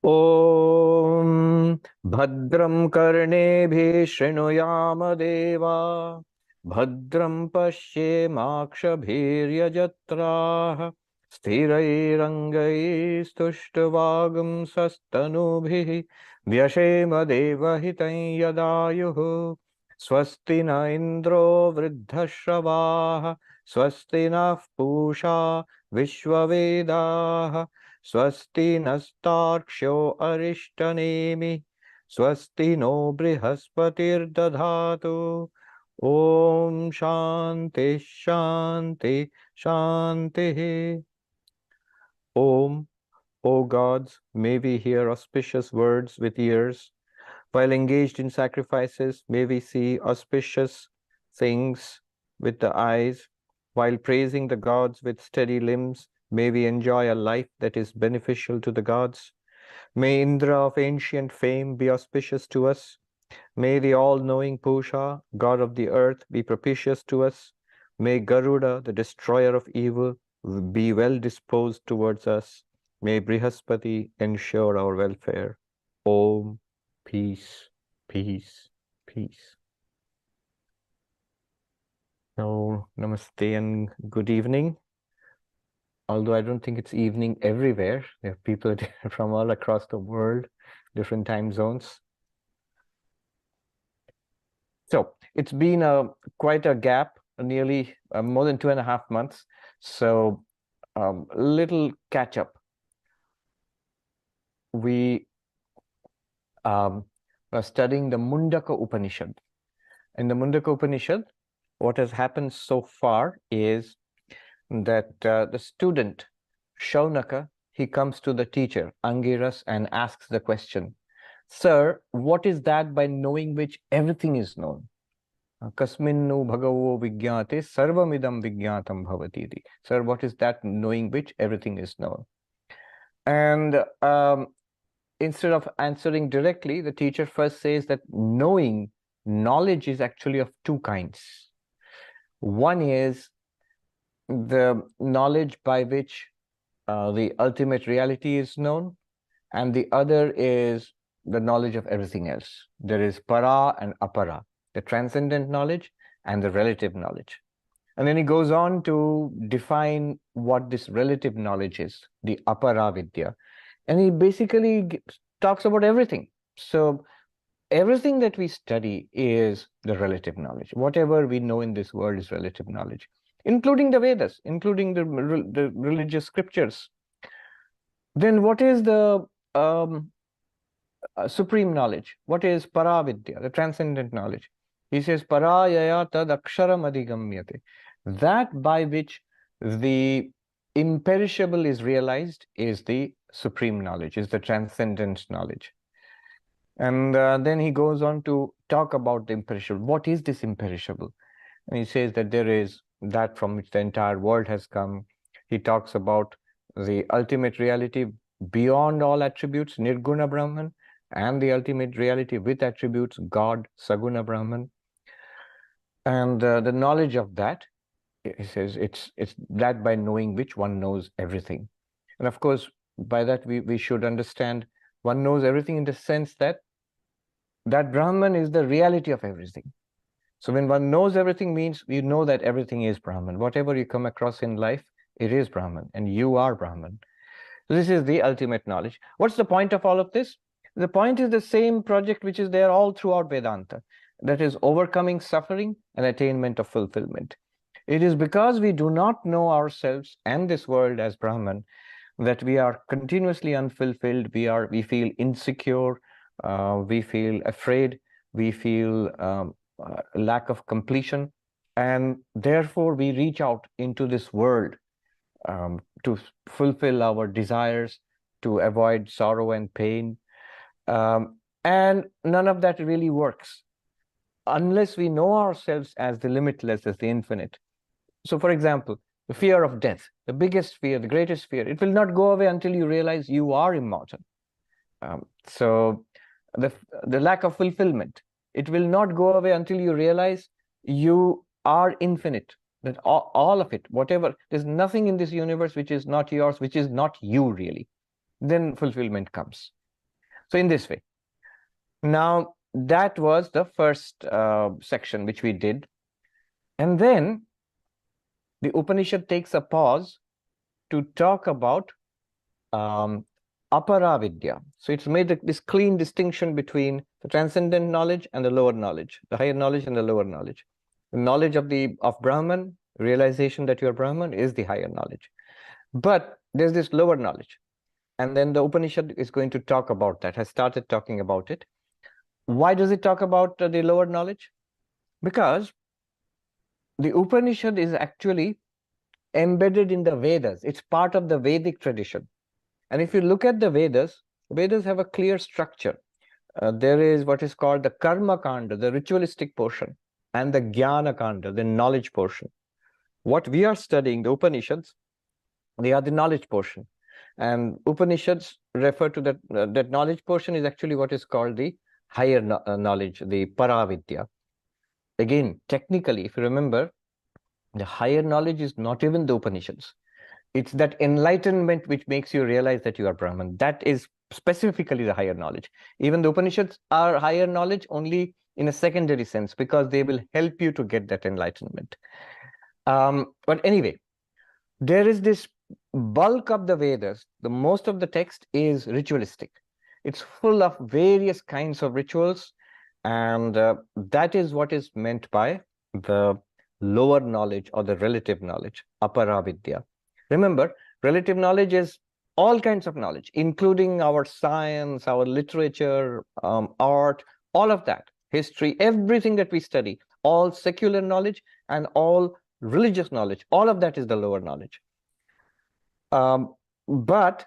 ॐ भद्रं कर्णेभिः शृणुयाम देवा भद्रं पश्येमाक्षभिर्यजत्राः स्थिरैरङ्गैस्तुष्टुवागुंसस्तनूभिः व्यशेम देवहितं यदायुः स्वस्ति न इन्द्रो वृद्धश्रवाः स्वस्ति नः पूषा विश्ववेदाः स्वस्ति नस्तार्क्ष्यो अरिष्टनेमि स्वस्ति नो बृहस्पतिर्दधातु ॐ शान्ति शान्ति शान्तिः Om, O gods, may we hear auspicious words with ears. While engaged in sacrifices, may we see auspicious things with the eyes. While praising the gods with steady limbs, may we enjoy a life that is beneficial to the gods. May Indra of ancient fame be auspicious to us. May the all-knowing Pusha, god of the earth, be propitious to us. May Garuda, the destroyer of evil, be well disposed towards us. May Brihaspati ensure our welfare. Om, peace, peace, peace. So, namaste and good evening. Although I don't think it's evening everywhere. There are people from all across the world, different time zones. So it's been quite a gap, nearly more than 2.5 months. So little catch up. We are studying the Mundaka Upanishad. In the Mundaka Upanishad, what has happened so far is that the student, Shaunaka, he comes to the teacher, Angiras, and asks the question, "Sir, what is that by knowing which everything is known?" Kasminnu bhagavo vigyate sarvamidam vigyatam bhavatiti. Sir, what is that knowing which everything is known? And instead of answering directly, the teacher first says that knowledge is actually of two kinds. One is the knowledge by which the ultimate reality is known, and the other is the knowledge of everything else. There is para and apara, the transcendent knowledge and the relative knowledge. And then he goes on to define what this relative knowledge is, the apara vidya. And he basically talks about everything. So everything that we study is the relative knowledge. Whatever we know in this world is relative knowledge, including the Vedas, including the religious scriptures. Then what is the supreme knowledge? What is paravidya, the transcendent knowledge? He says, parayaya tad aksharam adhigamyate. That by which the imperishable is realized is the supreme knowledge, is the transcendent knowledge. And then he goes on to talk about the imperishable. What is this imperishable? And he says that there is that from which the entire world has come. He talks about the ultimate reality beyond all attributes, Nirguna Brahman, and the ultimate reality with attributes, God, Saguna Brahman. And the knowledge of that, he says, it's that by knowing which one knows everything. And of course, by that we should understand one knows everything in the sense that Brahman is the reality of everything. So when one knows everything means you know that everything is Brahman. Whatever you come across in life, it is Brahman, and you are Brahman. So this is the ultimate knowledge. What's the point of all of this? The point is the same project which is there all throughout Vedanta. That is overcoming suffering and attainment of fulfillment. It is because we do not know ourselves and this world as Brahman that we are continuously unfulfilled. We feel insecure. We feel afraid. We feel lack of completion, and therefore we reach out into this world to fulfill our desires, to avoid sorrow and pain, and none of that really works unless we know ourselves as the limitless, as the infinite. So for example, the fear of death, the biggest fear, the greatest fear, it will not go away until you realize you are immortal. So the lack of fulfillment, it will not go away until you realize you are infinite, that all of it, whatever, there's nothing in this universe which is not yours, which is not you really. Then fulfillment comes. So in this way. Now, that was the first section which we did. And then the Upanishad takes a pause to talk about apara-vidya. So it's made this clean distinction between the transcendent knowledge and the lower knowledge, the higher knowledge and the lower knowledge. The knowledge of Brahman, realization that you're Brahman, is the higher knowledge. But there's this lower knowledge. And then the Upanishad is going to talk about that, has started talking about it. Why does it talk about the lower knowledge? Because the Upanishad is actually embedded in the Vedas. It's part of the Vedic tradition. And if you look at the Vedas, Vedas have a clear structure. There is what is called the Karma Kanda, the ritualistic portion, and the Jnana Kanda, the knowledge portion. What we are studying, the Upanishads, they are the knowledge portion. And Upanishads refer to that, that knowledge portion is actually what is called the higher knowledge, the Paravidya. Again, technically, if you remember, the higher knowledge is not even the Upanishads. It's that enlightenment which makes you realize that you are Brahman. That is specifically the higher knowledge. Even the Upanishads are higher knowledge only in a secondary sense, because they will help you to get that enlightenment. But anyway, there is this bulk of the Vedas, the most of the text is ritualistic. It's full of various kinds of rituals, and that is what is meant by the lower knowledge or the relative knowledge, apara-vidya. Remember, relative knowledge is all kinds of knowledge, including our science, our literature, art, all of that, history, everything that we study, all secular knowledge and all religious knowledge, all of that is the lower knowledge. But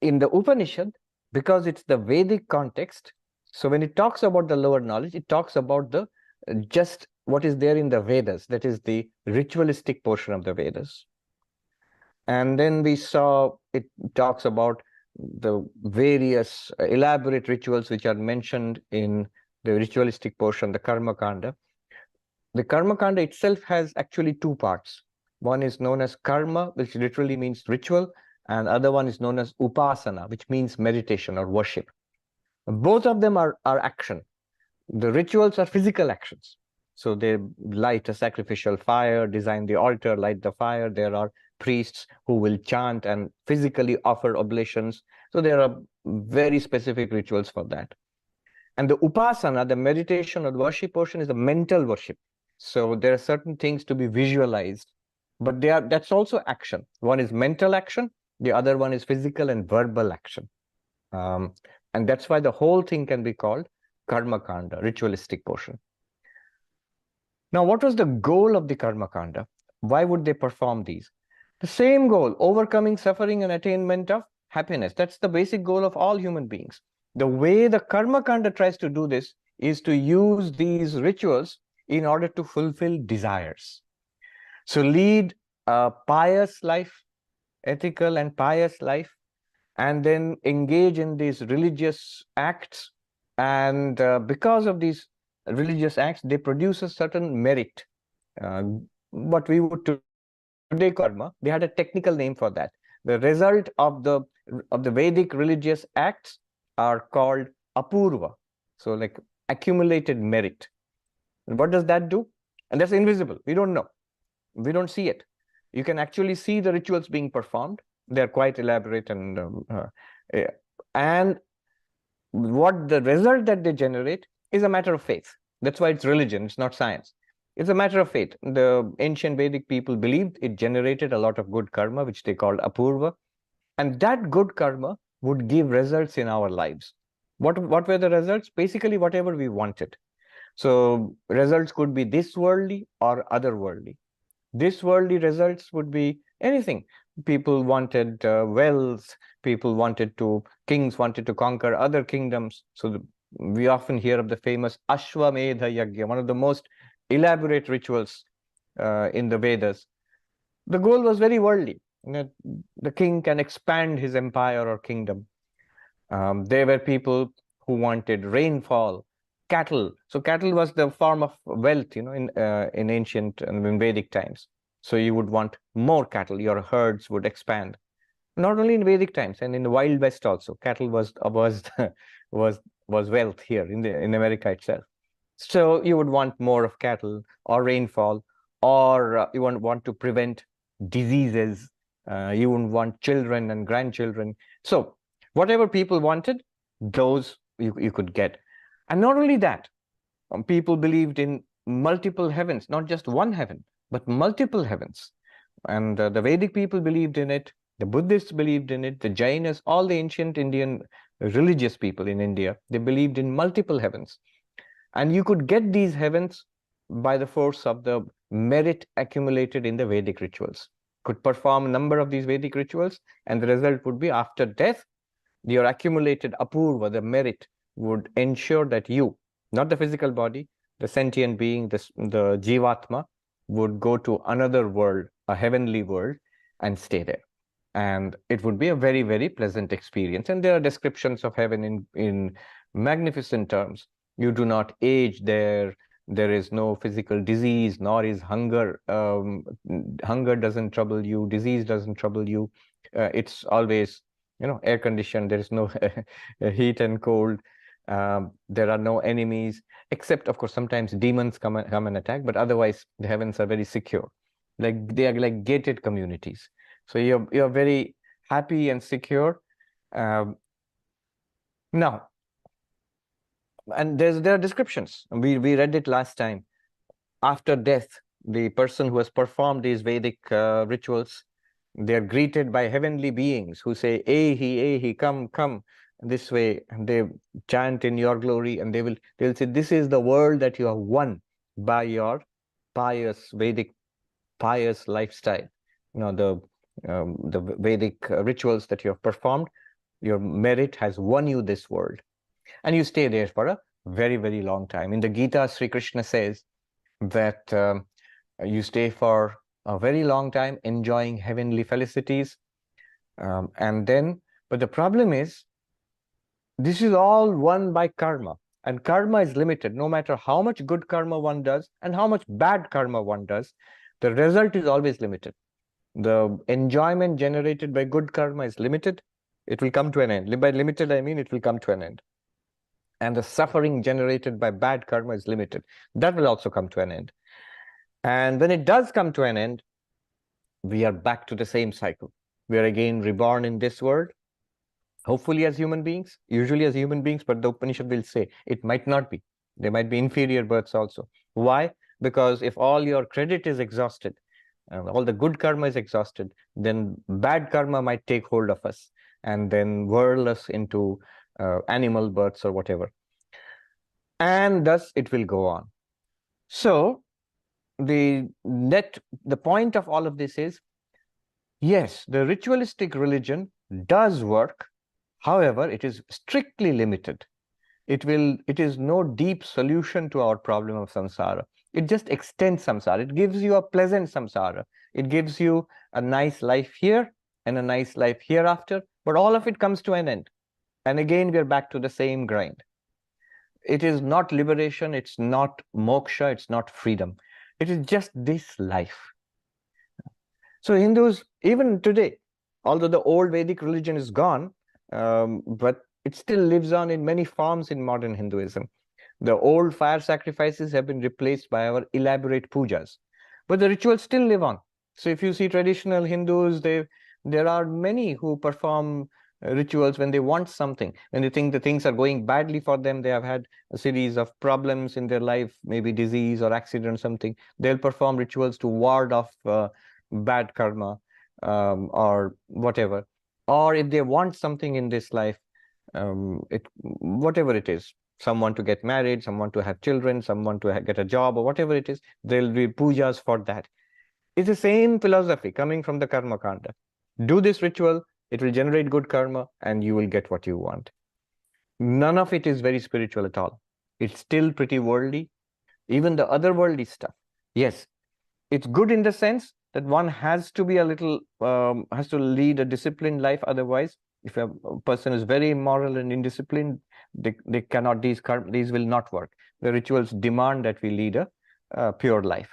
in the Upanishad, because it's the Vedic context, so when it talks about the lower knowledge, it talks about the just what is there in the Vedas, that is the ritualistic portion of the Vedas. And then we saw it talks about the various elaborate rituals which are mentioned in the ritualistic portion, the Karma Kanda. The Karma Kanda itself has actually two parts. One is known as karma, which literally means ritual, and other one is known as upasana, which means meditation or worship. Both of them are action. The rituals are physical actions. So they light a sacrificial fire, design the altar, light the fire. There are priests who will chant and physically offer oblations. So there are very specific rituals for that. And the upasana, the meditation or worship portion, is the mental worship. So there are certain things to be visualized, but that's also action. One is mental action, the other one is physical and verbal action. And that's why the whole thing can be called Karma Kanda, ritualistic portion. Now, what was the goal of the Karma Kanda? Why would they perform these? The same goal, overcoming suffering and attainment of happiness. That's the basic goal of all human beings. The way the Karma Kanda tries to do this is to use these rituals in order to fulfill desires. So lead a pious life, ethical and pious life, and then engage in these religious acts. And because of these religious acts, they produce a certain merit. What we would today karma, they had a technical name for that. The result of the Vedic religious acts are called apurva. So like accumulated merit. And what does that do? And that's invisible. We don't know. We don't see it. You can actually see the rituals being performed. They're quite elaborate, and what the result that they generate is a matter of faith. That's why it's religion, it's not science. It's a matter of faith. The ancient Vedic people believed it generated a lot of good karma, which they called apurva. And that good karma would give results in our lives. What were the results? Basically, whatever we wanted. So results could be this worldly or otherworldly. This worldly results would be anything. People wanted wealth, kings wanted to conquer other kingdoms. So we often hear of the famous Ashwamedha Yagya, one of the most elaborate rituals in the Vedas. The goal was very worldly. The king can expand his empire or kingdom. There were people who wanted rainfall, cattle. So cattle was the form of wealth, in ancient and in Vedic times. So you would want more cattle, your herds would expand. Not only in Vedic times, and in the Wild West also, cattle was was was wealth here in America itself. So you would want more of cattle or rainfall, or you want to prevent diseases. You wouldn't want children and grandchildren. So whatever people wanted, those you could get. And not only that, people believed in multiple heavens, not just one heaven, but multiple heavens. And the Vedic people believed in it. The Buddhists believed in it. The Jainas, all the ancient Indian religious people in India, they believed in multiple heavens. And you could get these heavens by the force of the merit accumulated in the Vedic rituals. Could perform a number of these Vedic rituals, and the result would be after death, your accumulated apurva, the merit, would ensure that you, not the physical body, the sentient being, the jivatma, would go to another world, a heavenly world, and stay there. And it would be a very, very pleasant experience. And there are descriptions of heaven in magnificent terms. You do not age there. There is no physical disease, nor is hunger. Hunger doesn't trouble you. Disease doesn't trouble you. It's always, air conditioned. There is no heat and cold. There are no enemies, except, of course, sometimes demons come and attack. But otherwise, the heavens are very secure. Like they are like gated communities. So you're very happy and secure. Now, and there are descriptions. We read it last time. After death, the person who has performed these Vedic rituals, they are greeted by heavenly beings who say, Ehi, come this way. And they chant in your glory, and they'll say, this is the world that you have won by your pious Vedic lifestyle. The Vedic rituals that you have performed, your merit has won you this world. And you stay there for a very, very long time. In the Gita, Sri Krishna says that you stay for a very long time enjoying heavenly felicities. But the problem is, this is all won by karma. And karma is limited. No matter how much good karma one does and how much bad karma one does, the result is always limited. The enjoyment generated by good karma is limited. It will come to an end. By limited, I mean it will come to an end. And the suffering generated by bad karma is limited. That will also come to an end. And when it does come to an end, we are back to the same cycle. We are again reborn in this world, hopefully as human beings, usually as human beings, but the Upanishad will say it might not be. There might be inferior births also. Why? Because if all your credit is exhausted, all the good karma is exhausted, then bad karma might take hold of us and then whirl us into animal births or whatever. And thus it will go on. So the point of all of this is, yes, the ritualistic religion does work. However, it is strictly limited. It is no deep solution to our problem of samsara. It just extends samsara. It gives you a pleasant samsara. It gives you a nice life here and a nice life hereafter, but all of it comes to an end. And again, we are back to the same grind. It is not liberation. It's not moksha. It's not freedom. It is just this life. So Hindus, even today, although the old Vedic religion is gone, but it still lives on in many forms in modern Hinduism. The old fire sacrifices have been replaced by our elaborate pujas, but the rituals still live on. So if you see traditional Hindus, there are many who perform rituals when they want something, when they think the things are going badly for them, they have had a series of problems in their life, maybe disease or accident or something, they'll perform rituals to ward off bad karma or whatever. Or if they want something in this life, whatever it is, someone to get married, someone to have children, someone to get a job, or whatever it is, there'll be pujas for that. It's the same philosophy coming from the karma kanda. Do this ritual, it will generate good karma, and you will get what you want. None of it is very spiritual at all. It's still pretty worldly. Even the otherworldly stuff, yes, it's good in the sense that one has to be has to lead a disciplined life. Otherwise, if a person is very immoral and indisciplined, they cannot, these will not work. The rituals demand that we lead a pure life.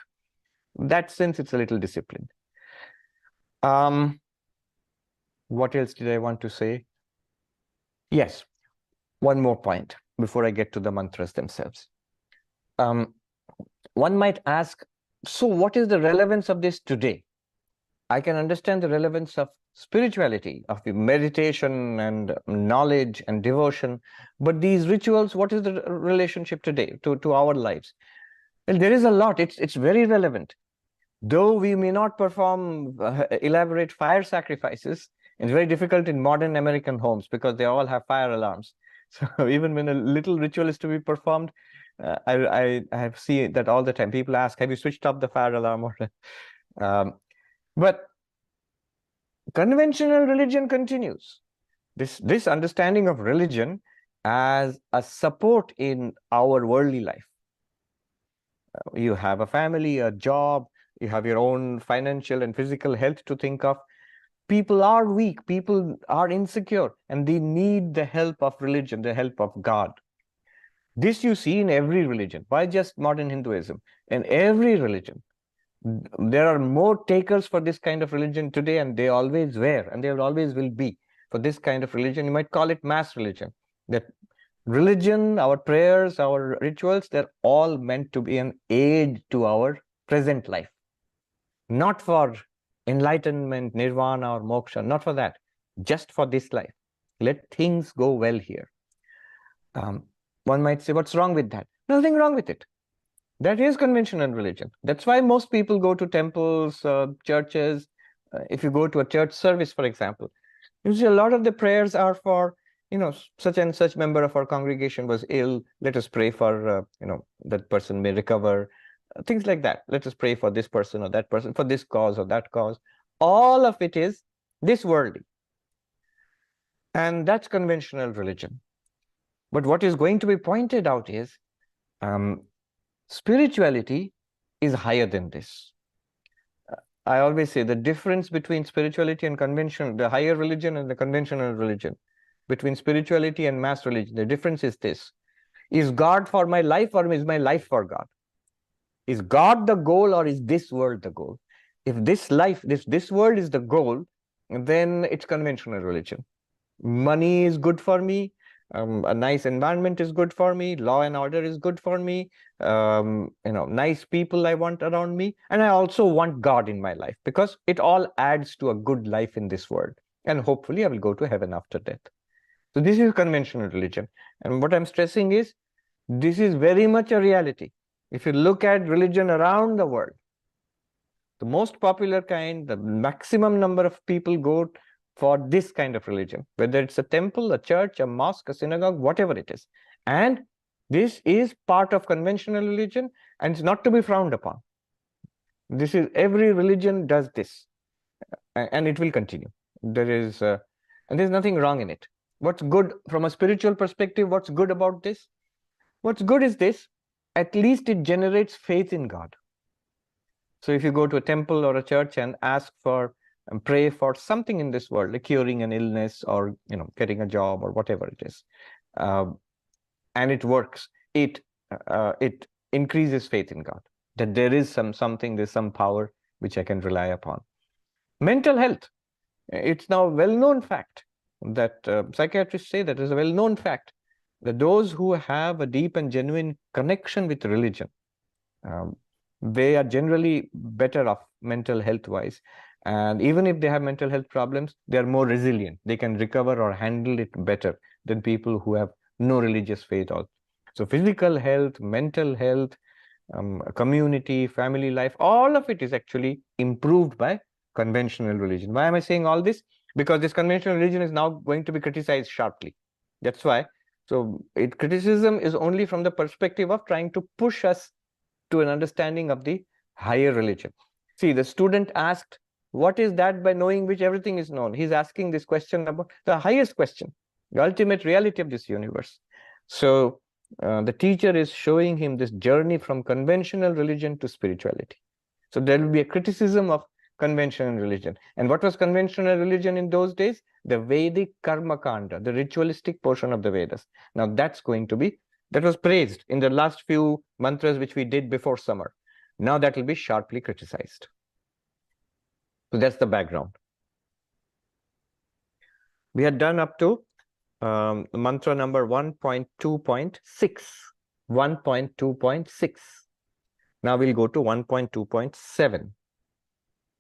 In that sense, it's a little disciplined. What else did I want to say? Yes, one more point before I get to the mantras themselves. One might ask, so what is the relevance of this today? I can understand the relevance of spirituality, of the meditation and knowledge and devotion, but these rituals, what is the relationship today to our lives? Well, there is a lot. It's very relevant. Though we may not perform elaborate fire sacrifices, it's very difficult in modern American homes because they all have fire alarms. So even when a little ritual is to be performed, I have seen that all the time. People ask, have you switched off the fire alarm? But conventional religion continues. This understanding of religion as a support in our worldly life. You have a family, a job, you have your own financial and physical health to think of. People are weak, people are insecure, and they need the help of religion, the help of God. This you see in every religion. Why just modern Hinduism? In every religion. There are more takers for this kind of religion today, and they always were, and there always will be for this kind of religion. You might call it mass religion. That religion, our prayers, our rituals, they're all meant to be an aid to our present life. Not for enlightenment, nirvana, or moksha, not for that. Just for this life. Let things go well here. One might say, what's wrong with that? Nothing wrong with it. That is conventional religion. That's why most people go to temples, churches. If you go to a church service, for example, you see a lot of the prayers are for, such and such member of our congregation was ill. Let us pray for, that person may recover. Things like that. Let us pray for this person or that person, for this cause or that cause. All of it is this worldly. And that's conventional religion. But what is going to be pointed out is spirituality is higher than this. I always say the difference between spirituality and conventional, the higher religion and the conventional religion, between spirituality and mass religion, the difference is this. Is God for my life or is my life for God? Is God the goal or is this world the goal? If this life, this world is the goal, then it's conventional religion. Money is good for me. A nice environment is good for me. Law and order is good for me. Nice people I want around me. And I also want God in my life because it all adds to a good life in this world. And hopefully I will go to heaven after death. So this is conventional religion. And what I'm stressing is, this is very much a reality. If you look at religion around the world, the most popular kind, the maximum number of people go for this kind of religion, whether it's a temple, a church, a mosque, a synagogue, whatever it is. And this is part of conventional religion and it's not to be frowned upon. This is, every religion does this and it will continue. And there's nothing wrong in it. What's good from a spiritual perspective, what's good about this? What's good is this, at least it generates faith in God. So if you go to a temple or a church and ask for and pray for something in this world, like curing an illness or getting a job or whatever it is, and it works, it increases faith in God, that there is something, there's some power which I can rely upon. Mental health, it's now a well-known fact that psychiatrists say that is a well-known fact that those who have a deep and genuine connection with religion, they are generally better off mental health-wise. And even if they have mental health problems, they are more resilient. They can recover or handle it better than people who have no religious faith. So physical health, mental health, community, family life, all of it is actually improved by conventional religion. Why am I saying all this? Because this conventional religion is now going to be criticized sharply. That's why. So criticism is only from the perspective of trying to push us to an understanding of the higher religion. See, the student asked, what is that by knowing which everything is known? He's asking this question about the highest question, the ultimate reality of this universe. So the teacher is showing him this journey from conventional religion to spirituality. So there will be a criticism of conventional religion. And what was conventional religion in those days? The Vedic Karma Kanda, the ritualistic portion of the Vedas. Now that was praised in the last few mantras which we did before summer. Now that will be sharply criticized. So that's the background. We had done up to mantra number 1.2.6. 1.2.6. Now we'll go to 1.2.7,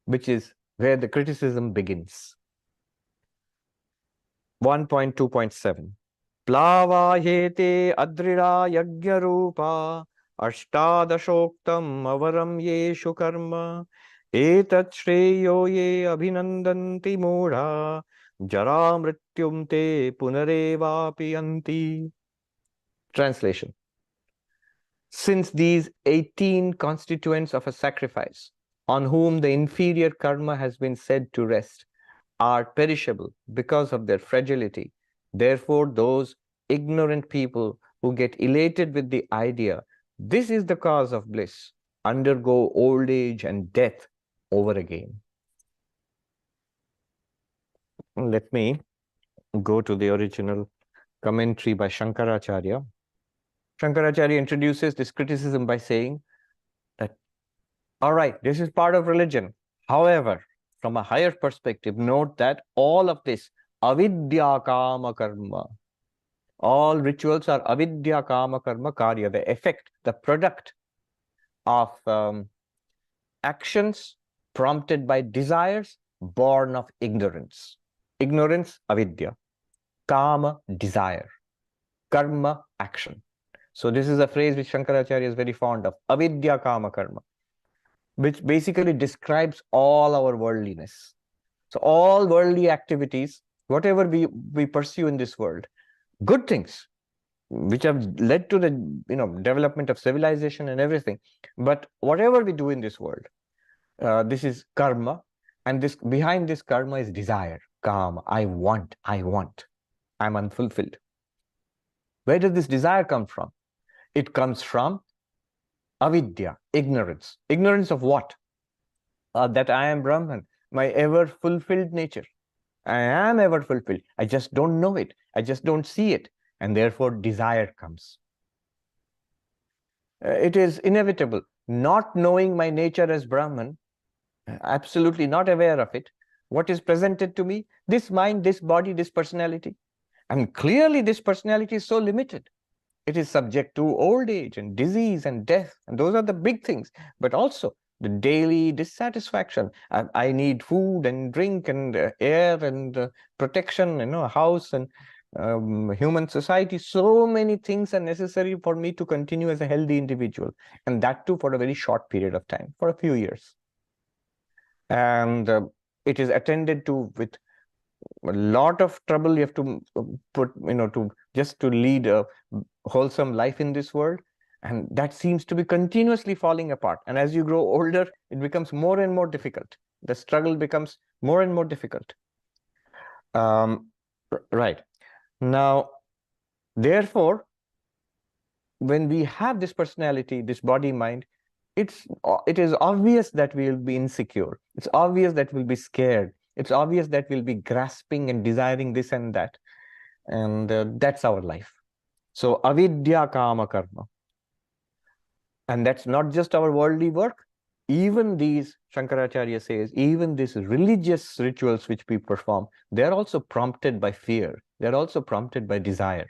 which is where the criticism begins. 1.2.7. Plavayete adrida yagyarupa ashtadashoktam avaram yeshu karma etat shreyo ye abhinandanti mudha jara mrityum te punarevapiyanti. Translation. Since these 18 constituents of a sacrifice, on whom the inferior karma has been said to rest, are perishable because of their fragility, therefore those ignorant people who get elated with the idea, this is the cause of bliss, undergo old age and death over again. Let me go to the original commentary by Shankaracharya. Shankaracharya introduces this criticism by saying that, all right, this is part of religion. However, from a higher perspective, note that all of this, avidya kama karma, all rituals are avidya kama karma karya, the effect, the product of actions prompted by desires born of ignorance. Ignorance, avidya. Kama, desire. Karma, action. So this is a phrase which Shankaracharya is very fond of, avidya kama karma, which basically describes all our worldliness. So all worldly activities, whatever we pursue in this world, good things, which have led to the development of civilization and everything. But whatever we do in this world, this is karma, and this behind this karma is desire, kama. I want, I'm unfulfilled. Where does this desire come from? It comes from avidya, ignorance. Ignorance of what? That I am Brahman, my ever fulfilled nature. I am ever fulfilled. I just don't know it. I just don't see it. And therefore desire comes. It is inevitable. Not knowing my nature as Brahman, absolutely not aware of it, what is presented to me? This mind, this body, this personality. And clearly this personality is so limited. It is subject to old age and disease and death. And those are the big things. But also the daily dissatisfaction. I need food and drink and air and protection, a house and human society. So many things are necessary for me to continue as a healthy individual. And that too for a very short period of time, for a few years. And it is attended to with a lot of trouble. You have to put, to lead a wholesome life in this world. And that seems to be continuously falling apart. And as you grow older, it becomes more and more difficult. The struggle becomes more and more difficult. Right. Now, therefore, when we have this personality, this body, mind, it is obvious that we will be insecure. It's obvious that we'll be scared. It's obvious that we'll be grasping and desiring this and that. And that's our life. So, avidya kama karma. And that's not just our worldly work. Even these, Shankaracharya says, even these religious rituals which we perform, they're also prompted by fear. They're also prompted by desire.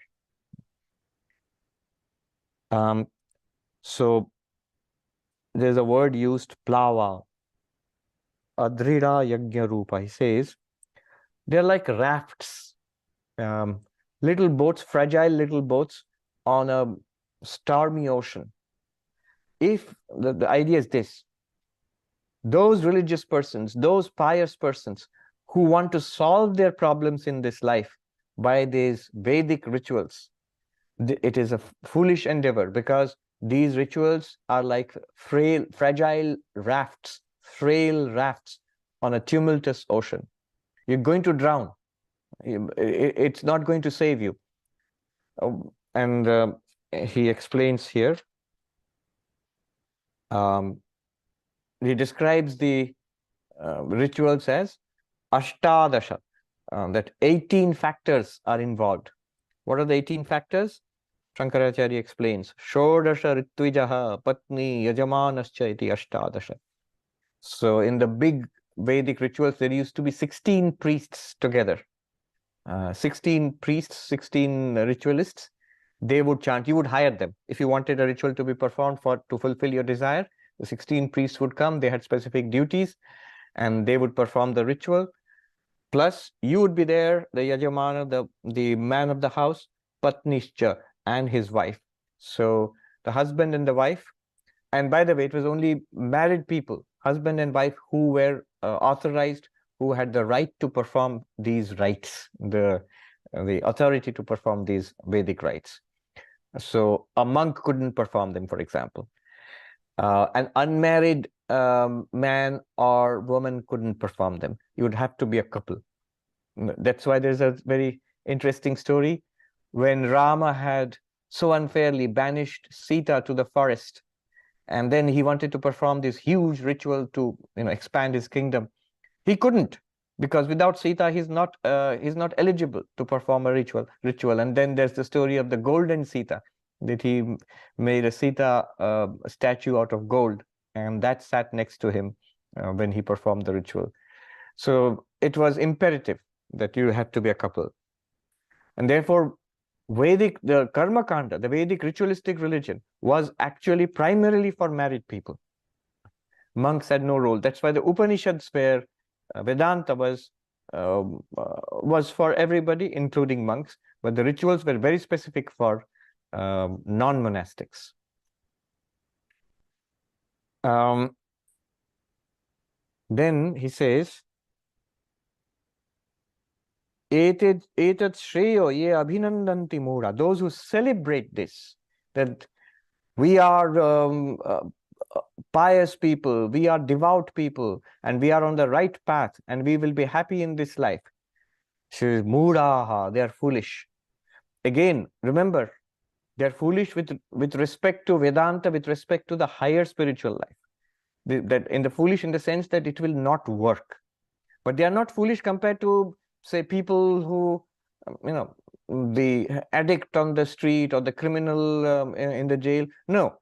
So there's a word used, plava, adrida yagya rupa. He says, they're like rafts, little boats, fragile little boats on a stormy ocean. If the idea is this, those religious persons, those pious persons who want to solve their problems in this life by these Vedic rituals, it is a foolish endeavor, because these rituals are like fragile rafts, frail rafts on a tumultuous ocean. You're going to drown. It's not going to save you. And he explains here, he describes the rituals as ashtadasha, that 18 factors are involved. What are the 18 factors? Shankaracharya explains, Shodasha Ritvijaha Patni Yajamanascha iti ashtadasha. So in the big Vedic rituals, there used to be 16 priests together. 16 priests, 16 ritualists. They would chant. You would hire them. If you wanted a ritual to be performed to fulfill your desire, the 16 priests would come. They had specific duties and they would perform the ritual. Plus, you would be there, the Yajamana, the man of the house, Patnishcha, and his wife. So the husband and the wife. And by the way, it was only married people, husband and wife, who were authorized, who had the right to perform these rites, the authority to perform these Vedic rites. So a monk couldn't perform them, for example. An unmarried man or woman couldn't perform them. You would have to be a couple. That's why there's a very interesting story. When Rama had so unfairly banished Sita to the forest, and then he wanted to perform this huge ritual to expand his kingdom, he couldn't, because without Sita he's not eligible to perform a ritual. And then there's the story of the golden Sita, that he made a Sita statue out of gold, and that sat next to him when he performed the ritual. So it was imperative that you had to be a couple. And therefore, the Karma Kanda, the Vedic ritualistic religion, was actually primarily for married people. Monks had no role. That's why the Upanishads were Vedanta was for everybody, including monks, but the rituals were very specific for non-monastics. Then he says, Etat shreyo ye abhinandanti mura. Those who celebrate this, that we are pious people, we are devout people, and we are on the right path, and we will be happy in this life. Muraha, they are foolish. Again, remember, they are foolish with respect to Vedanta, with respect to the higher spiritual life. That foolish in the sense that it will not work. But they are not foolish compared to, say, people who, the addict on the street or the criminal in the jail. No,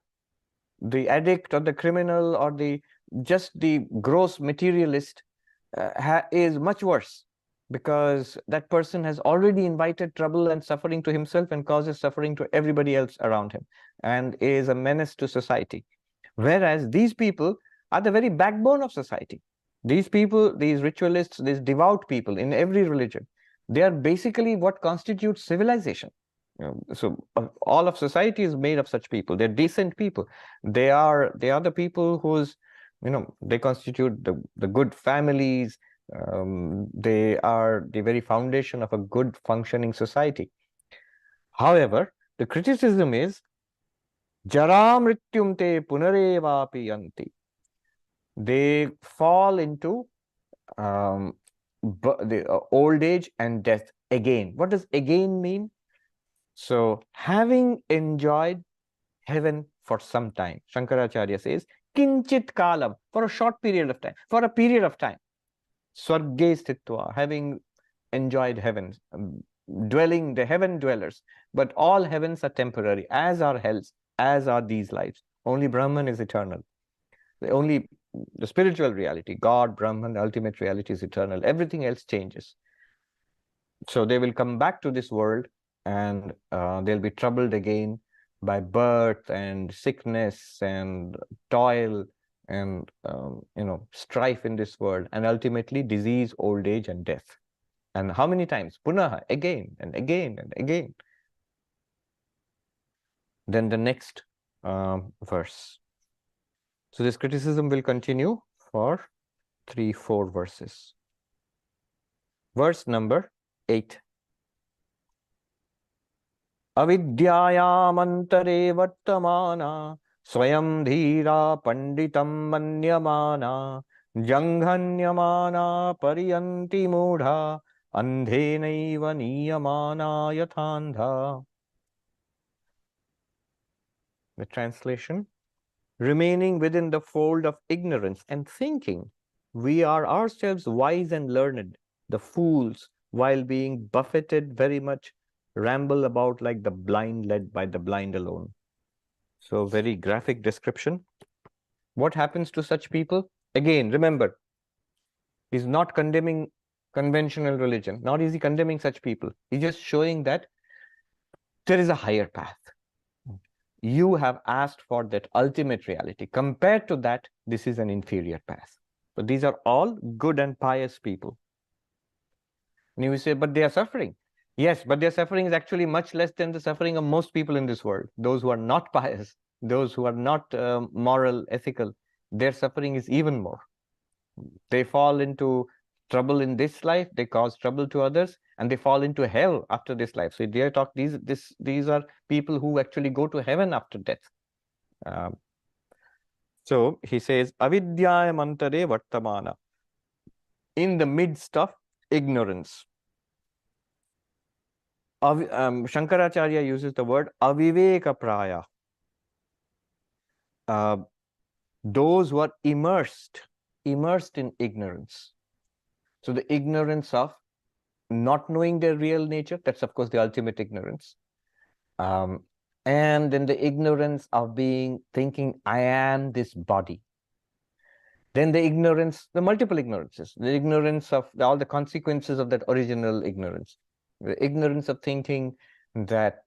the addict or the criminal or just the gross materialist is much worse, because that person has already invited trouble and suffering to himself and causes suffering to everybody else around him and is a menace to society. Whereas these people are the very backbone of society. These people, these ritualists, these devout people in every religion, they are basically what constitutes civilization. So all of society is made of such people. They're decent people. They are the people whose, they constitute the good families. They are the very foundation of a good functioning society. However, the criticism is, Jara mrityum te punarevapi yanti. They fall into the old age and death again. What does again mean? So, having enjoyed heaven for some time, Shankaracharya says, kinchit kalam, for a short period of time, for a period of time, swarge sthitva, having enjoyed heaven, dwelling, the heaven dwellers. But all heavens are temporary, as are hells, as are these lives. Only Brahman is eternal. The spiritual reality, God, Brahman, the ultimate reality is eternal. Everything else changes. So they will come back to this world, and they'll be troubled again by birth and sickness and toil and strife in this world, and ultimately disease, old age, and death. And how many times? Punaha, again and again and again. Then the next verse. So this criticism will continue for 3-4 verses. Verse number 8. Avidyayamantare vartamana swayam dhira panditam manyamana janghanyamana pariyanti mudha andhenaiva niyamana yathandha. The translation: remaining within the fold of ignorance and thinking we are ourselves wise and learned, the fools, while being buffeted very much, ramble about like the blind led by the blind alone. So very graphic description. What happens to such people? Again, remember, he's not condemning conventional religion. Nor is he condemning such people. He's just showing that there is a higher path. You have asked for that ultimate reality. Compared to that, this is an inferior path. So these are all good and pious people. And you will say, but they are suffering. Yes, but their suffering is actually much less than the suffering of most people in this world. Those who are not pious, those who are not moral, ethical, their suffering is even more. They fall into trouble in this life, they cause trouble to others, and they fall into hell after this life. So they talk, these are people who actually go to heaven after death. So he says, avidyayamantare vartamana, in the midst of ignorance. Shankaracharya uses the word aviveka praya. Those who are immersed in ignorance. So the ignorance of not knowing their real nature, that's of course the ultimate ignorance. And then the ignorance of thinking, I am this body. Then the ignorance, the multiple ignorances, the ignorance of all the consequences of that original ignorance. The ignorance of thinking that,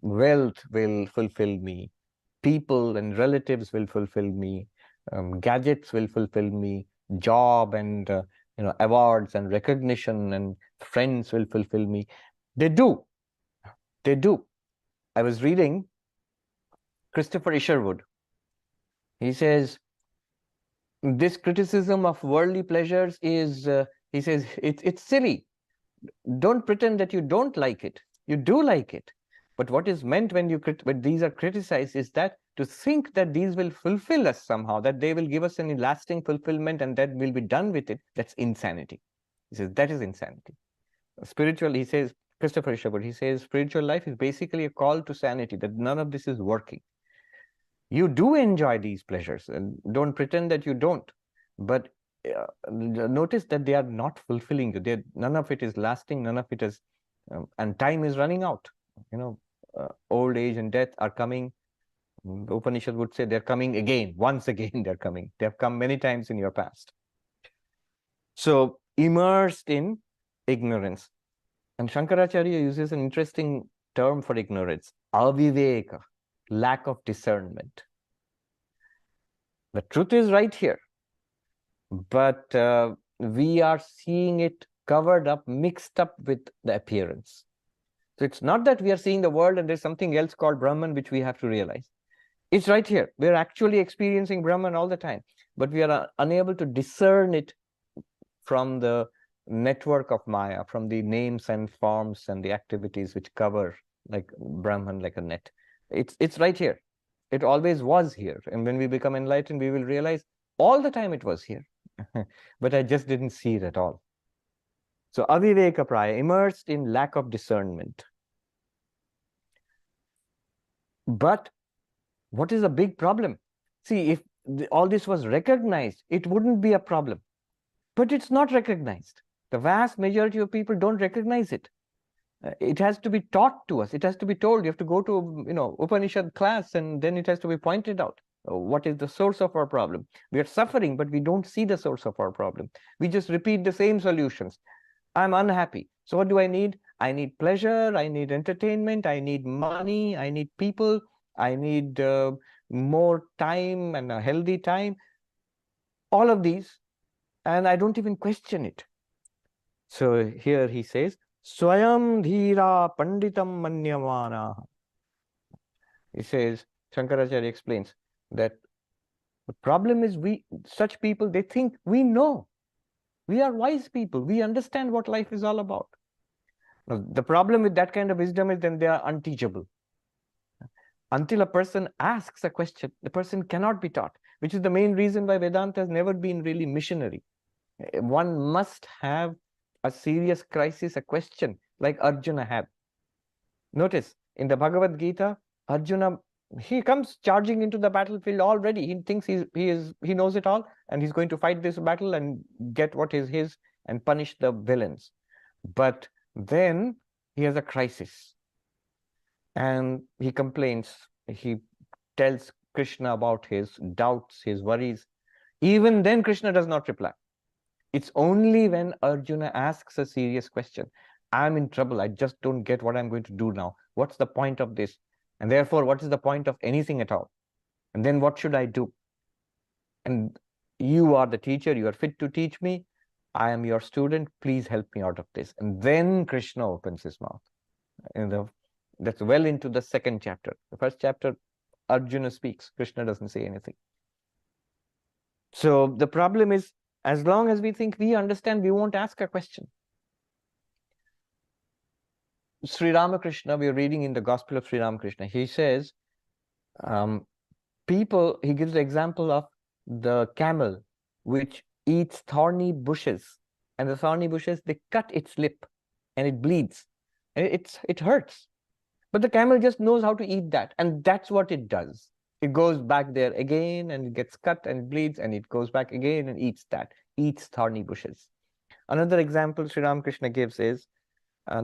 wealth will fulfill me, people and relatives will fulfill me, gadgets will fulfill me, job and awards and recognition and friends will fulfill me. They do. I was reading Christopher Isherwood. He says this criticism of worldly pleasures is, he says, it's silly. Don't pretend that you don't like it. You do like it. But what is meant when these are criticized is that to think that these will fulfill us somehow, that they will give us any lasting fulfillment and that we'll be done with it, that's insanity. He says that is insanity. Spiritual, he says, Christopher Isherwood, he says spiritual life is basically a call to sanity, that none of this is working. You do enjoy these pleasures and don't pretend that you don't. But notice that they are not fulfilling you. None of it is lasting, none of it is, and time is running out. Old age and death are coming. The Upanishad would say they're coming again. Once again, they're coming. They have come many times in your past. So, immersed in ignorance. And Shankaracharya uses an interesting term for ignorance, aviveka, lack of discernment. The truth is right here, but we are seeing it covered up, mixed up with the appearance. So it's not that we are seeing the world and there's something else called Brahman which we have to realize. It's right here. We're actually experiencing Brahman all the time, but we are unable to discern it from the network of Maya, from the names and forms and the activities which cover like Brahman, like a net. It's right here. It always was here. And when we become enlightened, we will realize all the time it was here. But I just didn't see it at all. So aviveka praya, immersed in lack of discernment. But what is a big problem? See, if all this was recognized, it wouldn't be a problem. But it's not recognized. The vast majority of people don't recognize it. It has to be taught to us. It has to be told. You have to go to, Upanishad class, and then it has to be pointed out. What is the source of our problem? We are suffering, but we don't see the source of our problem. We just repeat the same solutions. I'm unhappy. So what do I need? I need pleasure. I need entertainment. I need money. I need people. I need more time and a healthy time. All of these. And I don't even question it. So here he says, Swayam dhira panditam manyamana. He says, Shankaracharya explains that the problem is such people, they think we know. We are wise people. We understand what life is all about. Now, the problem with that kind of wisdom is then they are unteachable. Until a person asks a question, the person cannot be taught, which is the main reason why Vedanta has never been really missionary. One must have a serious crisis, a question, like Arjuna had. Notice, in the Bhagavad Gita, Arjuna, he comes charging into the battlefield already. He thinks he knows it all, and he's going to fight this battle and get what is his and punish the villains. But then he has a crisis. And he complains. He tells Krishna about his doubts, his worries. Even then, Krishna does not reply. It's only when Arjuna asks a serious question, I'm in trouble, I just don't get what I'm going to do now. What's the point of this? And therefore, what is the point of anything at all? And then what should I do? And you are the teacher, you are fit to teach me. I am your student, please help me out of this. And then Krishna opens his mouth. And that's well into the second chapter. The first chapter, Arjuna speaks, Krishna doesn't say anything. So the problem is, as long as we think we understand, we won't ask a question. Sri Ramakrishna, we are reading in the Gospel of Sri Ramakrishna, he says, he gives the example of the camel which eats thorny bushes, and the thorny bushes, they cut its lip and it bleeds and it hurts, but the camel just knows how to eat that, and that's what it does. It goes back there again and it gets cut and it bleeds, and it goes back again and eats thorny bushes. Another example Sri Ramakrishna gives is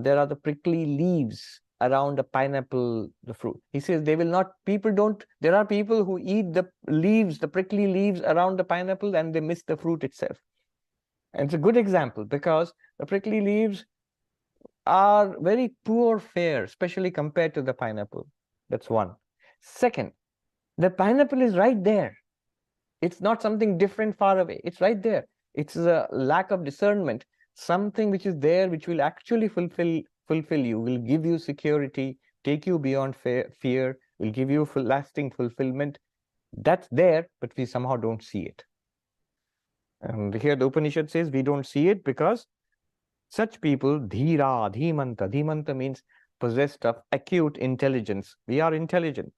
there are the prickly leaves around a pineapple, the fruit. He says there are people who eat the leaves, the prickly leaves around the pineapple, and they miss the fruit itself. And it's a good example because the prickly leaves are very poor fare, especially compared to the pineapple. That's one. Second, the pineapple is right there. It's not something different far away. It's right there. It's a lack of discernment. Something which is there, which will actually fulfill you, will give you security, take you beyond fear, will give you lasting fulfillment. That's there, but we somehow don't see it. And here the Upanishad says we don't see it because such people, dhira, dhimanta. Dhimanta means possessed of acute intelligence. We are intelligent.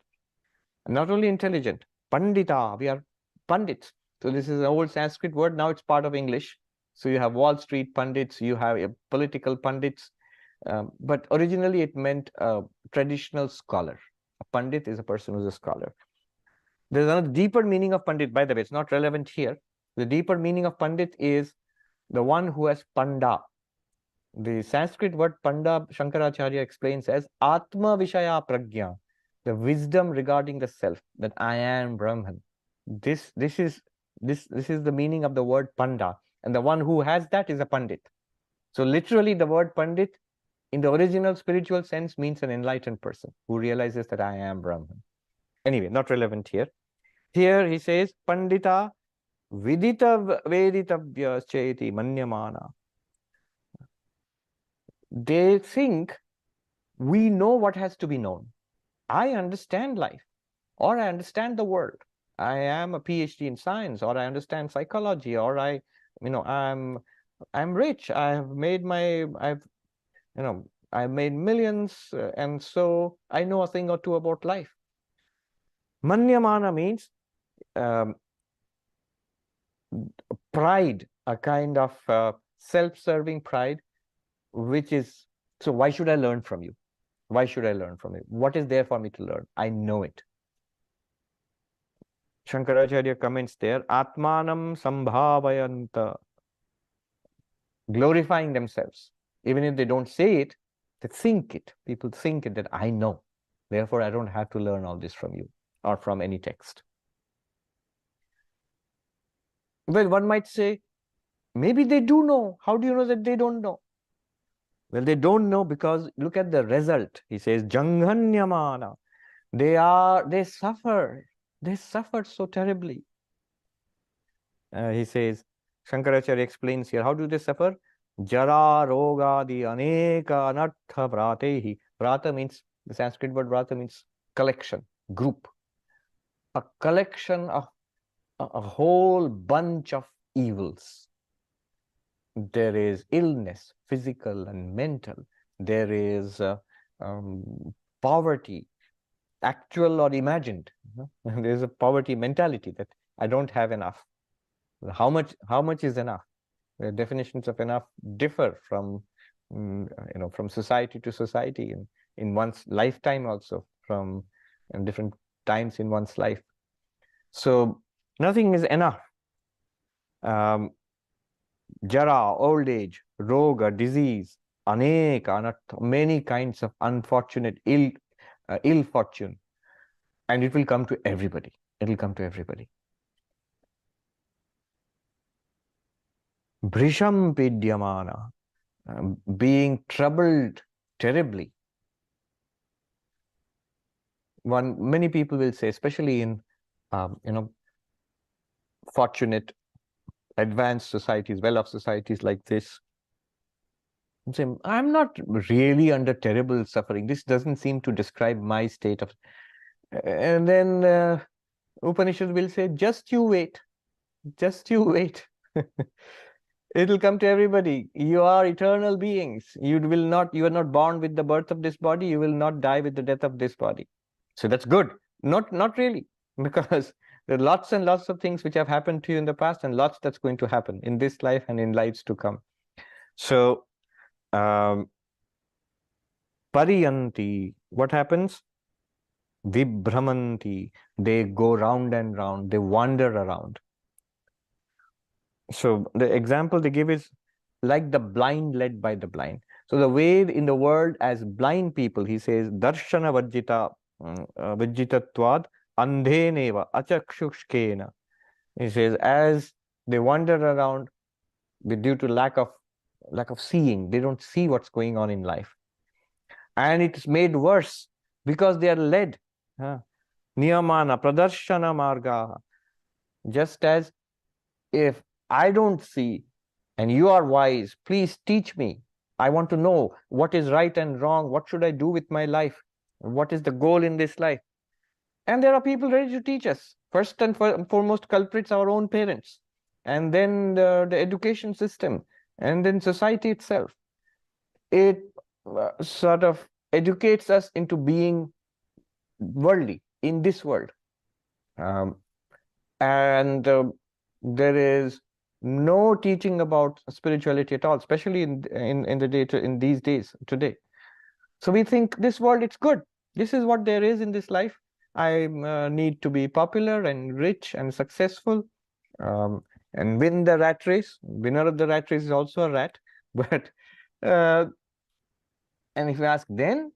Not only intelligent, pandita, we are pandits. So this is an old Sanskrit word, now it's part of English. So you have Wall Street pundits, you have political pundits, but originally it meant a traditional scholar. A pandit is a person who's a scholar. There's another deeper meaning of pandit, by the way, it's not relevant here. The deeper meaning of pandit is the one who has panda. The Sanskrit word panda, Shankaracharya explains as Atma Vishaya Prajna, the wisdom regarding the self, that I am Brahman. This is the meaning of the word panda, and the one who has that is a pandit. So literally the word pandit in the original spiritual sense means an enlightened person who realizes that I am Brahman. Anyway, not relevant here. Here he says pandita vidita veditavya cheti manyamana. They think we know what has to be known. I understand life, or I understand the world. I am a PhD in science, or I understand psychology, or I'm rich. I've made millions, and so I know a thing or two about life. Manyamana means pride, a kind of self-serving pride, which is, so why should I learn from you? Why should I learn from you? What is there for me to learn? I know it. Shankaracharya comments there, Atmanam Sambhavayanta, glorifying themselves. Even if they don't say it, they think it. People think it, that I know. Therefore, I don't have to learn all this from you or from any text. Well, one might say, maybe they do know. How do you know that they don't know? Well, they don't know because look at the result. He says, Janghanyamana. They suffer. They suffered so terribly. He says, Shankaracharya explains here, how do they suffer? Jara, roga, the aneka, anartha, vratehi. Vrata means, the Sanskrit word vrata means collection, group. A collection of a whole bunch of evils. There is illness, physical and mental. There is poverty, actual or imagined. There's a poverty mentality that I don't have enough. How much is enough? The definitions of enough differ from from society to society, and in one's lifetime also, from different times in one's life. So nothing is enough. Jara, old age, roga, disease, aneka, many kinds of unfortunate ill fortune, and it will come to everybody. It will come to everybody. Brisham Pidyamana, being troubled terribly. Many people will say, especially in, fortunate, advanced societies, well-off societies like this, say, I'm not really under terrible suffering. This doesn't seem to describe my state of. And then Upanishad will say, just you wait. Just you wait. It'll come to everybody. You are eternal beings. You are not born with the birth of this body. You will not die with the death of this body. So that's good. Not really, because there are lots and lots of things which have happened to you in the past, and lots that's going to happen in this life and in lives to come. So, pariyanti, what happens? Vibhramanti, they go round and round, they wander around. So the example they give is like the blind led by the blind. So the way in the world as blind people, he says, darshana vajjitatvad andheneva achakshushkena. He says, as they wander around due to lack of seeing, they don't see what's going on in life. And it's made worse because they are led. Niyamana pradarshana marga. Just as if I don't see and you are wise, please teach me. I want to know what is right and wrong. What should I do with my life? What is the goal in this life? And there are people ready to teach us. First and foremost culprits, our own parents, and then the education system, and then society itself. It sort of educates us into being worldly in this world. And there is no teaching about spirituality at all, especially in these days today. So we think this world, it's good. This is what there is in this life. I need to be popular and rich and successful, and win the rat race. Winner of the rat race is also a rat. But and if you ask then,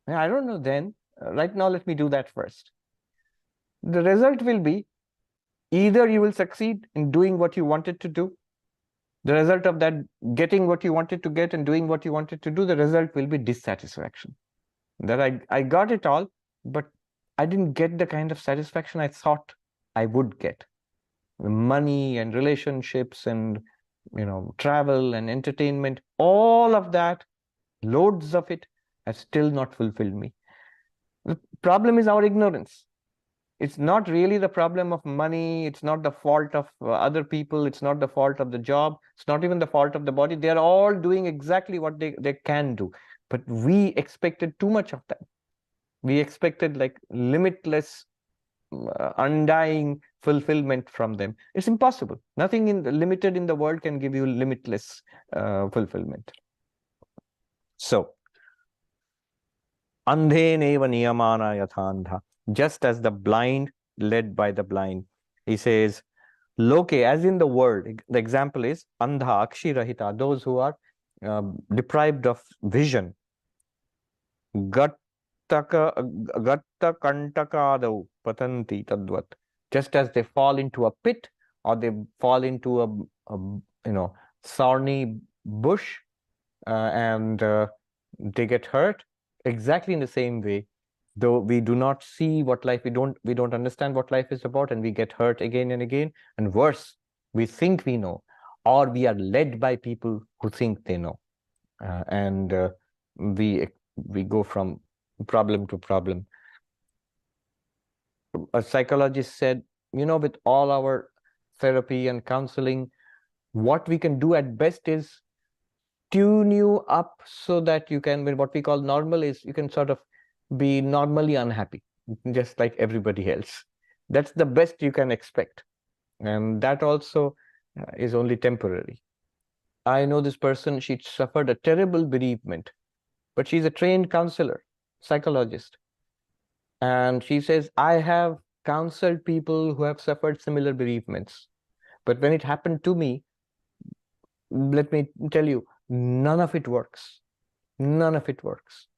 I don't know then. Right now, let me do that first. The result will be either you will succeed in doing what you wanted to do. The result of that, getting what you wanted to get and doing what you wanted to do, the result will be dissatisfaction. That I got it all, but I didn't get the kind of satisfaction I thought I would get. Money and relationships and, travel and entertainment, all of that, loads of it, has still not fulfilled me. The problem is our ignorance. It's not really the problem of money. It's not the fault of other people. It's not the fault of the job. It's not even the fault of the body. They're all doing exactly what they can do. But we expected too much of them. We expected like limitless, undying fulfillment from them. It's impossible. Nothing limited in the world can give you limitless fulfillment. So, andheneva niyamana yathandha. Just as the blind led by the blind. He says, loke, as in the world, the example is andha, akshirahita, those who are deprived of vision. Gatta kantakadau patanti tadvat. Just as they fall into a pit or they fall into a thorny bush and they get hurt, exactly in the same way, though we do not see what life, we don't understand what life is about, and we get hurt again and again, and worse, we think we know, or we are led by people who think they know, and we go from problem to problem. A psychologist said, with all our therapy and counseling, what we can do at best is tune you up so that you can, what we call normal, is you can sort of be normally unhappy, just like everybody else. That's the best you can expect. And that also is only temporary. I know this person, she suffered a terrible bereavement, but she's a trained counselor, psychologist. And she says, I have counseled people who have suffered similar bereavements. But when it happened to me, let me tell you, none of it works. None of it works.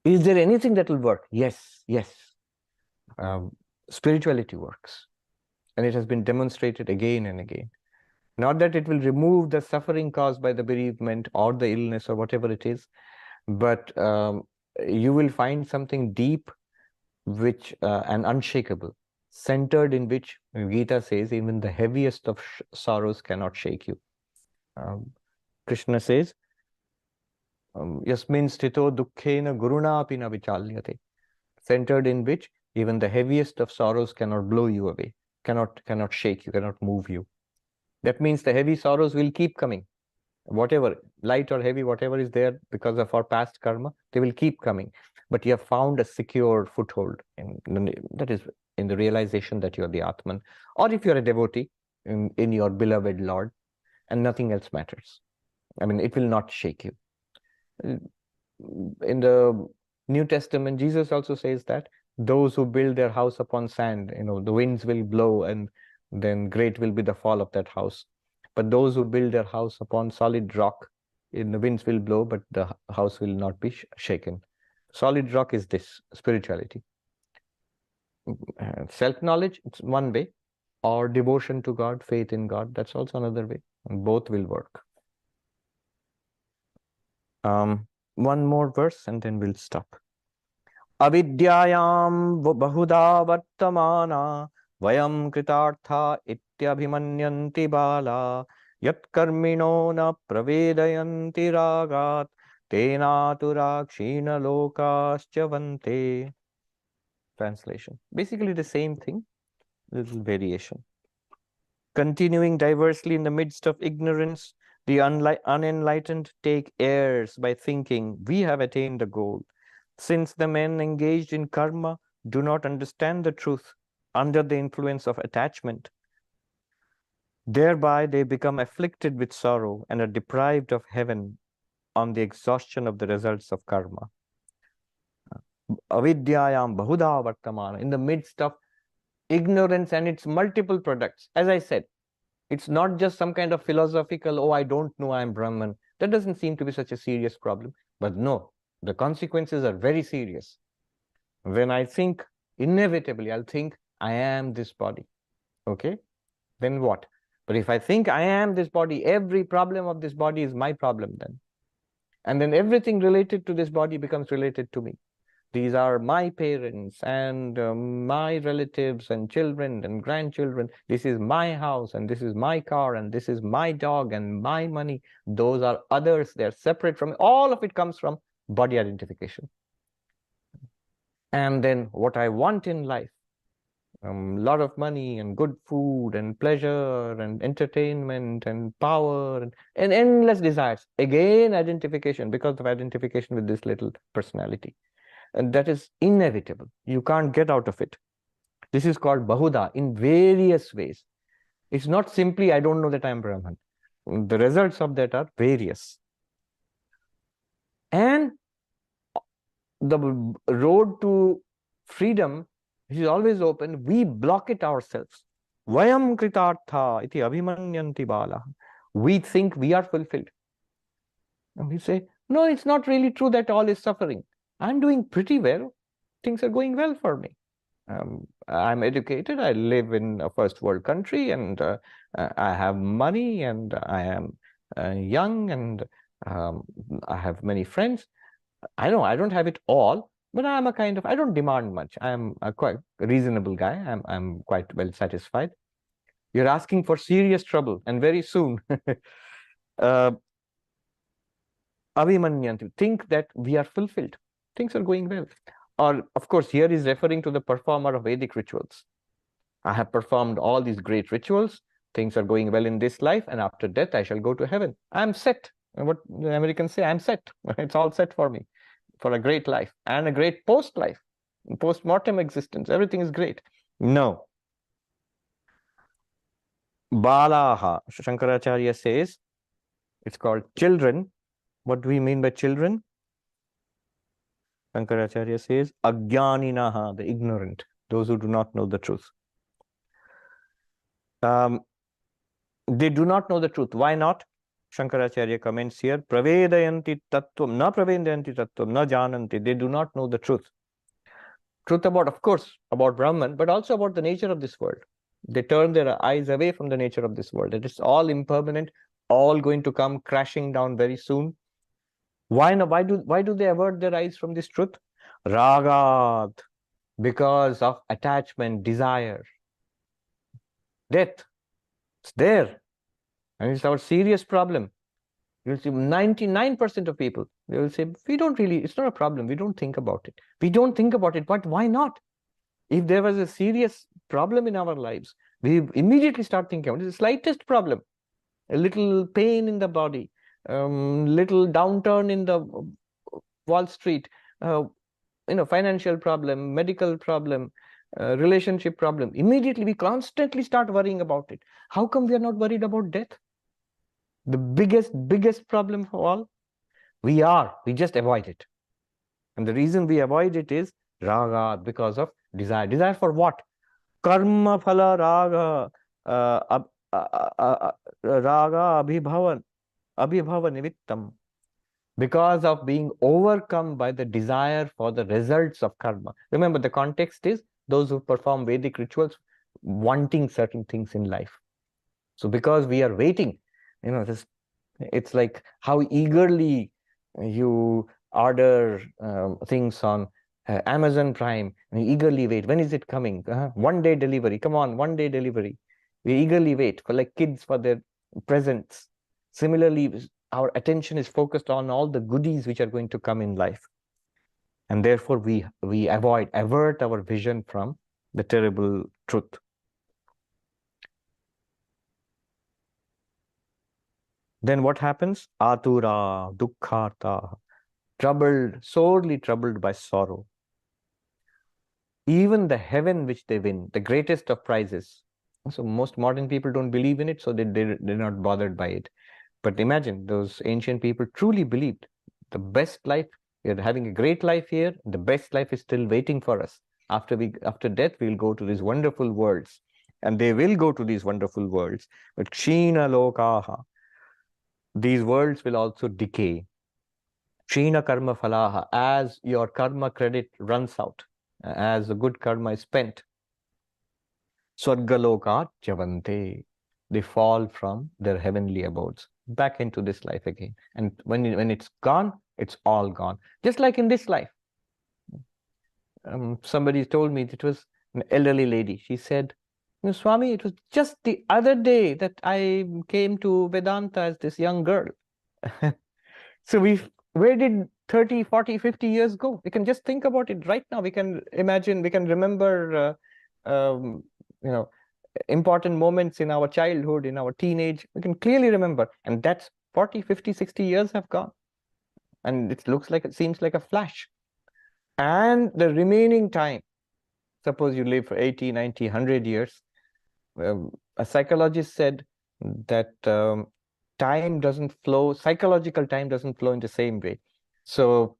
Is there anything that will work? Yes, yes. Spirituality works. And it has been demonstrated again and again. Not that it will remove the suffering caused by the bereavement or the illness or whatever it is, but you will find something deep, which and unshakable, centered in which Gita says even the heaviest of sorrows cannot shake you. Krishna says, Yasmin sthito dukkhena gurunapi na vichalyate, centered in which even the heaviest of sorrows cannot blow you away, cannot shake you, cannot move you. That means the heavy sorrows will keep coming. Whatever, light or heavy, whatever is there because of our past karma, they will keep coming. But you have found a secure foothold, that is in the realization that you are the Atman, or if you are a devotee, in your beloved Lord, and nothing else matters. I mean, it will not shake you. In the New Testament, Jesus also says that those who build their house upon sand, the winds will blow and then great will be the fall of that house. But those who build their house upon solid rock, the winds will blow, but the house will not be shaken. Solid rock is this, spirituality. Self-knowledge, it's one way, or devotion to God, faith in God, that's also another way. And both will work. One more verse and then we'll stop. Avidyayam bahuda vartamana vayam kritartha ityabhimanyanti bala yat karmino na pravedayanti ragat tenatu rakshina lokascha vante. Translation. Basically the same thing, little variation. Continuing diversely in the midst of ignorance, the unenlightened take airs by thinking we have attained the goal. Since the men engaged in karma do not understand the truth under the influence of attachment, thereby they become afflicted with sorrow and are deprived of heaven on the exhaustion of the results of karma. Avidyayam bahuda vartamana, in the midst of ignorance and its multiple products. As I said, it's not just some kind of philosophical, oh, I don't know, I'm Brahman. That doesn't seem to be such a serious problem. But no, the consequences are very serious. When I think, inevitably, I'll think, I am this body. Okay? Then what? But if I think I am this body, every problem of this body is my problem then. And then everything related to this body becomes related to me. These are my parents and my relatives and children and grandchildren. This is my house and this is my car and this is my dog and my money. Those are others. They're separate from me. All of it comes from body identification. And then what I want in life, a lot of money and good food and pleasure and entertainment and power and endless desires. Again, identification, because of identification with this little personality. And that is inevitable. You can't get out of it. This is called bahuda in various ways. It's not simply, I don't know that I'm Brahman. The results of that are various. And the road to freedom is always open. We block it ourselves. Vayam kritartha iti abhimanyanti bala. We think we are fulfilled. And we say, no, it's not really true that all is suffering. I'm doing pretty well. Things are going well for me. I'm educated. I live in a first world country and I have money and I am young and I have many friends. I know I don't have it all, but I'm a kind of, I don't demand much. I'm a quite reasonable guy. I'm quite well satisfied. You're asking for serious trouble and very soon. Abhimanyanti, think that we are fulfilled. Things are going well. Or, of course, here is referring to the performer of Vedic rituals. I have performed all these great rituals. Things are going well in this life, and after death, I shall go to heaven. I'm set. What the Americans say, I'm set. It's all set for me, for a great life and a great post-life, post-mortem existence. Everything is great. No. Balaha, Shankaracharya says, it's called children. What do we mean by children? Shankaracharya says, Ajnaninaha, the ignorant, those who do not know the truth. They do not know the truth. Why not? Shankaracharya comments here, Pravedayanti tattvam, na pravedayanti tattvam, na jananti. They do not know the truth. Truth about, of course, about Brahman, but also about the nature of this world. They turn their eyes away from the nature of this world. It is all impermanent, all going to come crashing down very soon. Why not? Why do they avert their eyes from this truth? Ragat, because of attachment, desire, death. It's there, and it's our serious problem. You'll see 99% of people, they will say, we don't really, it's not a problem. We don't think about it. We don't think about it, but why not? If there was a serious problem in our lives, we immediately start thinking about it. The slightest problem, a little pain in the body, little downturn in the Wall Street, financial problem, medical problem, relationship problem. Immediately we constantly start worrying about it. How come we are not worried about death? The biggest problem for all, we just avoid it. And the reason we avoid it is raga, because of desire. Desire for what? Karma phala raga, raga abhibhavan nivittam. Because of being overcome by the desire for the results of karma. Remember, the context is those who perform Vedic rituals wanting certain things in life. So because we are waiting, it's like how eagerly you order things on Amazon Prime, and you eagerly wait. When is it coming? 1 day delivery. Come on, 1 day delivery. We eagerly wait for, like kids, for their presents. Similarly, our attention is focused on all the goodies which are going to come in life. And therefore, we avert our vision from the terrible truth. Then what happens? Atura, dukkharta, troubled, sorely troubled by sorrow. Even the heaven which they win, the greatest of prizes. So most modern people don't believe in it, so they're not bothered by it. But imagine, those ancient people truly believed the best life, we are having a great life here, the best life is still waiting for us. After death, we'll go to these wonderful worlds. And they will go to these wonderful worlds. But kshina lokaha, these worlds will also decay. Kshina karma phalaha, as your karma credit runs out, as the good karma is spent. Swargaloka javante, they fall from their heavenly abodes back into this life again. And when it's gone, it's all gone. Just like in this life. Somebody told me, it was an elderly lady. She said, Swami, it was just the other day that I came to Vedanta as this young girl. So where did 30, 40, 50 years go? We can just think about it right now. We can imagine, we can remember, important moments in our childhood, in our teenage. We can clearly remember. And that's 40, 50, 60 years have gone. And it seems like a flash. And the remaining time, suppose you live for 80, 90, 100 years, a psychologist said that time doesn't flow, psychological time doesn't flow in the same way. So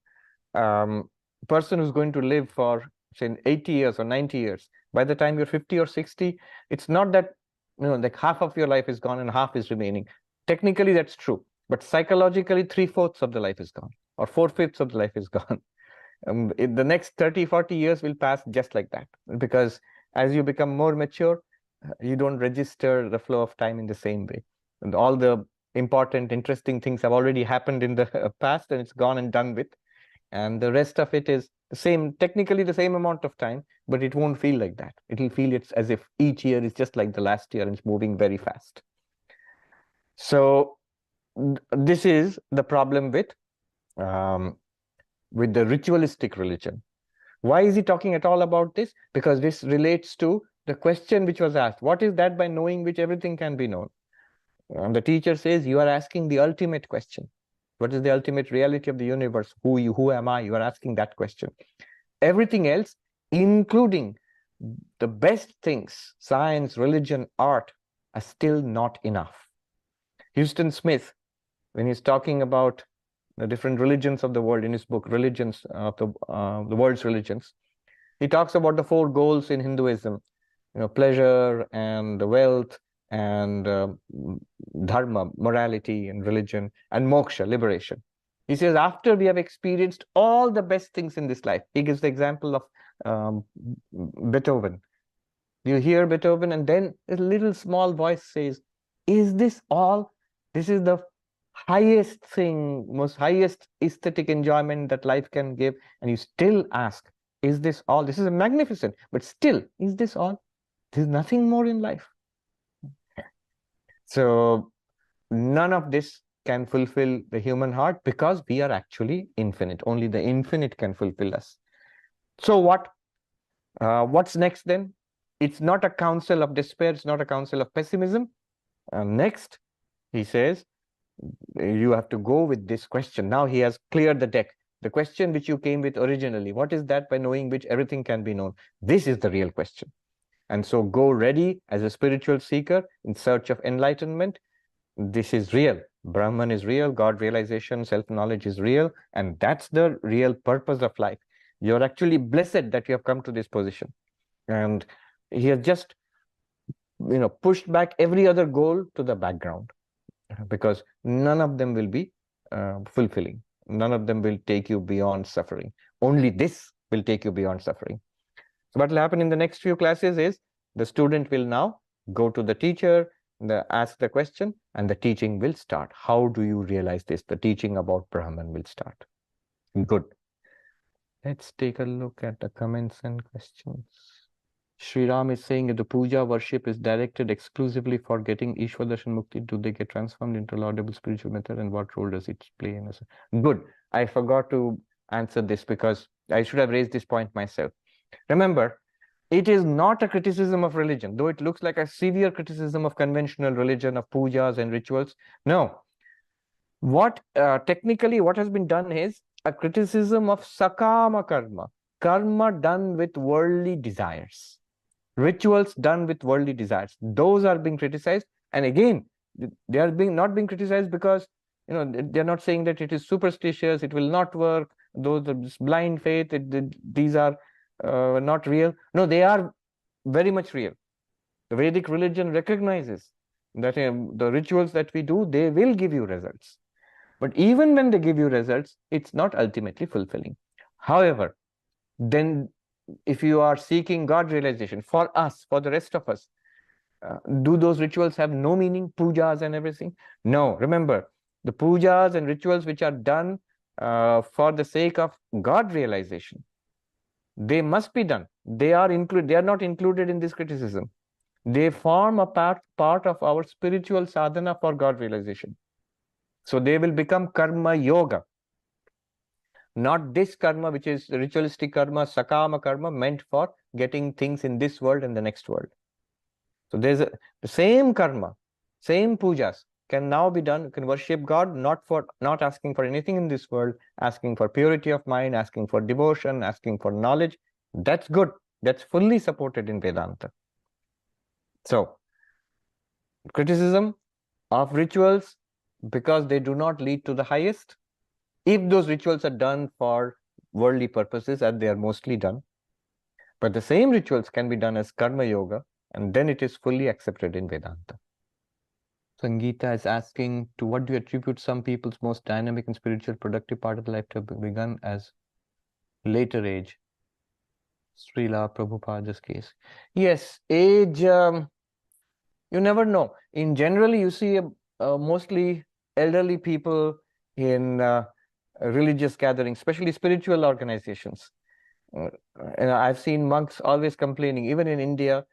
person who's going to live for, say, 80 years or 90 years, by the time you're 50 or 60, it's not that, like half of your life is gone and half is remaining. Technically, that's true. But psychologically, 3/4 of the life is gone, or 4/5 of the life is gone. In the next 30, 40 years will pass just like that. Because as you become more mature, you don't register the flow of time in the same way. And all the important, interesting things have already happened in the past, and it's gone and done with. And the rest of it is the same, technically the same amount of time, but it won't feel like that. It'll feel it's as if each year is just like the last year and it's moving very fast. So this is the problem with the ritualistic religion. Why is he talking at all about this? Because this relates to the question which was asked. What is that by knowing which everything can be known? And the teacher says, you are asking the ultimate question. What is the ultimate reality of the universe? Who am I? You are asking that question. Everything else, including the best things, science, religion, art, are still not enough. Houston Smith, when he's talking about the different religions of the world in his book, Religions of the World's Religions, he talks about the 4 goals in Hinduism, pleasure and wealth and dharma, morality and religion, and moksha, liberation. He says, after we have experienced all the best things in this life, he gives the example of Beethoven. You hear Beethoven, and then a little small voice says, is this all? This is the highest thing, most highest aesthetic enjoyment that life can give. And you still ask, is this all? This is a magnificent, but still, is this all? There's nothing more in life. So none of this can fulfill the human heart because we are actually infinite. Only the infinite can fulfill us. So what? What's next then? It's not a counsel of despair. It's not a counsel of pessimism. Next, he says, you have to go with this question. Now he has cleared the deck. The question which you came with originally, what is that by knowing which everything can be known? This is the real question. And so go ready as a spiritual seeker in search of enlightenment. This is real. Brahman is real. God realization, self-knowledge is real. And that's the real purpose of life. You're actually blessed that you have come to this position. And he has just, pushed back every other goal to the background, because none of them will be fulfilling. None of them will take you beyond suffering. Only this will take you beyond suffering. So what will happen in the next few classes is the student will now go to the teacher, ask the question, and the teaching will start. How do you realize this? The teaching about Brahman will start. Good. Let's take a look at the comments and questions. Sri Ram is saying if the puja worship is directed exclusively for getting Ishwar Darshan Mukti, do they get transformed into laudable spiritual method, and what role does it play in us? Good. I forgot to answer this because I should have raised this point myself. Remember, it is not a criticism of religion, though it looks like a severe criticism of conventional religion, of pujas and rituals. No. Technically, what has been done is a criticism of sakama karma, karma done with worldly desires. Rituals done with worldly desires, those are being criticized. And again, they are not being criticized because they're not saying that it is superstitious, it will not work, those are blind faith, these are not real. No, they are very much real. The Vedic religion recognizes that the rituals that we do, they will give you results. But even when they give you results, it's not ultimately fulfilling. However, then if you are seeking God realization, for us, for the rest of us, do those rituals have no meaning, pujas and everything? No. Remember, the pujas and rituals which are done for the sake of God realization, they must be done. They are not included in this criticism. They form a part of our spiritual sadhana for God realization. So they will become karma yoga. Not this karma, which is ritualistic karma, sakama karma, meant for getting things in this world and the next world. So there's the same karma, same pujas can now be done. You can worship God not asking for anything in this world, asking for purity of mind, asking for devotion, asking for knowledge. That's good. That's fully supported in Vedanta. So criticism of rituals because they do not lead to the highest. If those rituals are done for worldly purposes, as they are mostly done, but the same rituals can be done as karma yoga, and then it is fully accepted in Vedanta. Sangeeta is asking, to what do you attribute some people's most dynamic and spiritual productive part of the life to have begun as later age? Srila Prabhupada's case. Yes, age, you never know. In generally, you see mostly elderly people in religious gatherings, especially spiritual organizations. And I've seen monks always complaining, even in India,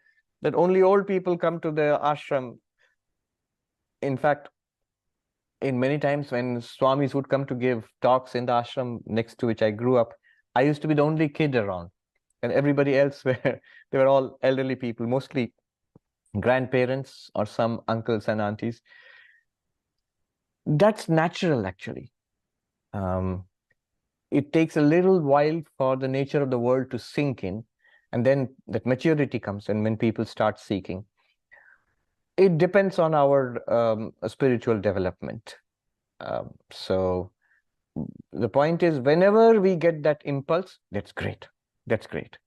that only old people come to the ashram. In fact, in many times when Swamis would come to give talks in the ashram next to which I grew up, I used to be the only kid around. And everybody else they were all elderly people, mostly grandparents or some uncles and aunties. That's natural, actually. It takes a little while for the nature of the world to sink in, and then that maturity comes, and when people start seeking. It depends on our spiritual development. So the point is, whenever we get that impulse, that's great. That's great.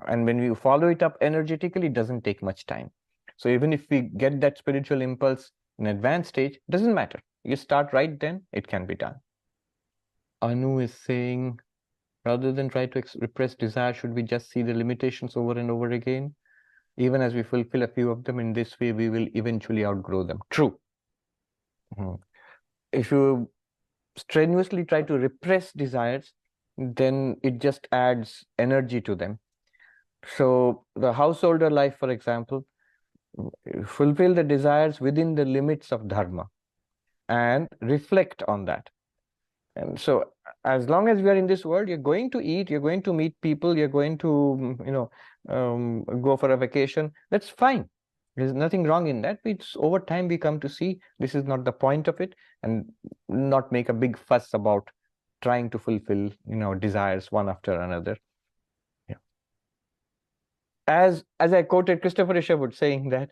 And when we follow it up energetically, it doesn't take much time. So even if we get that spiritual impulse in advanced stage, doesn't matter. You start right then, it can be done. Anu is saying, Rather than try to repress desire, should we just see the limitations over and over again? Even as we fulfill a few of them, in this way, we will eventually outgrow them. True. If you strenuously try to repress desires, then it just adds energy to them. So the householder life, for example, fulfill the desires within the limits of dharma and reflect on that. And so as long as we are in this world, you're going to eat, you're going to meet people, you're going to, go for a vacation. That's fine. There's nothing wrong in that. It's over time we come to see this is not the point of it, and not make a big fuss about trying to fulfill, desires one after another. Yeah. As I quoted Christopher Isherwood saying that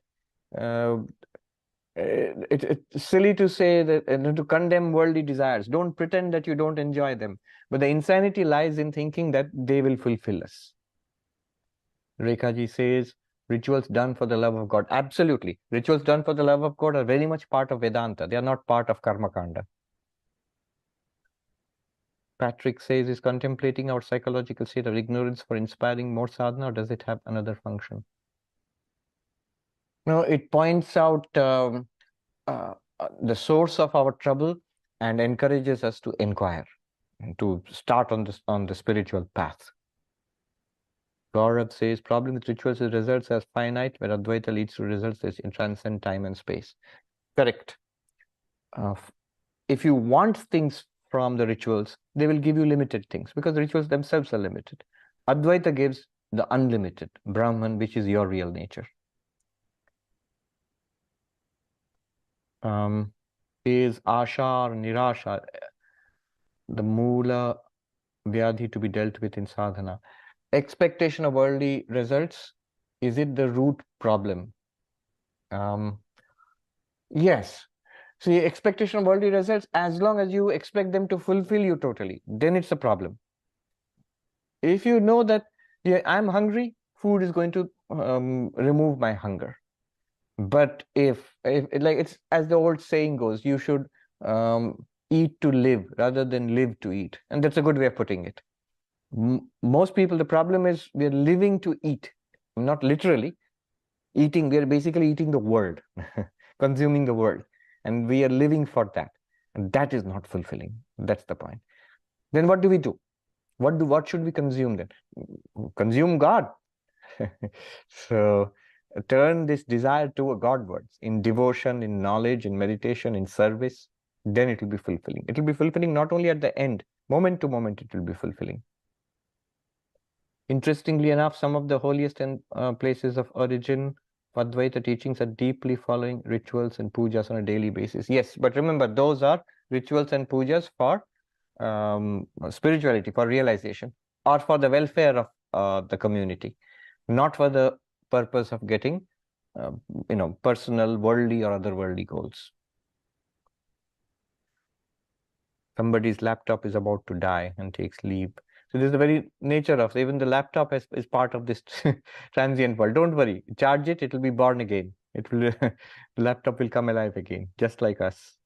it's silly to say that, to condemn worldly desires. Don't pretend that you don't enjoy them. But the insanity lies in thinking that they will fulfill us. Rekhaji says, rituals done for the love of God. Absolutely. Rituals done for the love of God are very much part of Vedanta. They are not part of Karma Kanda. Patrick says, is contemplating our psychological state of ignorance for inspiring more sadhana, or does it have another function? No, it points out the source of our trouble and encourages us to inquire, to start on the spiritual path. Gaurav says, problem with rituals is results as finite, where Advaita leads to results that transcend time and space. Correct. If you want things from the rituals, they will give you limited things because the rituals themselves are limited. Advaita gives the unlimited, Brahman, which is your real nature. Is asha or nirasha the mula vyadhi to be dealt with in sadhana? Expectation of worldly results, is it the root problem? Yes. See, expectation of worldly results, as long as you expect them to fulfill you totally, then it's a problem. If you know that, yeah, I'm hungry, food is going to remove my hunger. But if like, it's as the old saying goes, you should eat to live rather than live to eat. And that's a good way of putting it. Most people, the problem is we're living to eat, not literally eating. We're basically eating the world, consuming the world, and we are living for that. And that is not fulfilling. That's the point. Then what do we do? What should we consume then? Consume God. So turn this desire to Godwards in devotion, in knowledge, in meditation, in service. Then it will be fulfilling. It will be fulfilling not only at the end, moment to moment, it will be fulfilling. Interestingly enough, some of the holiest and places of origin for Advaita teachings are deeply following rituals and pujas on a daily basis. Yes, but remember, those are rituals and pujas for spirituality, for realization, or for the welfare of the community, not for the purpose of getting, personal, worldly, or other worldly goals. Somebody's laptop is about to die and takes leave. So this is the very nature of, even the laptop is part of this transient world. Don't worry, charge it, it will be born again. It will, the laptop will come alive again, just like us.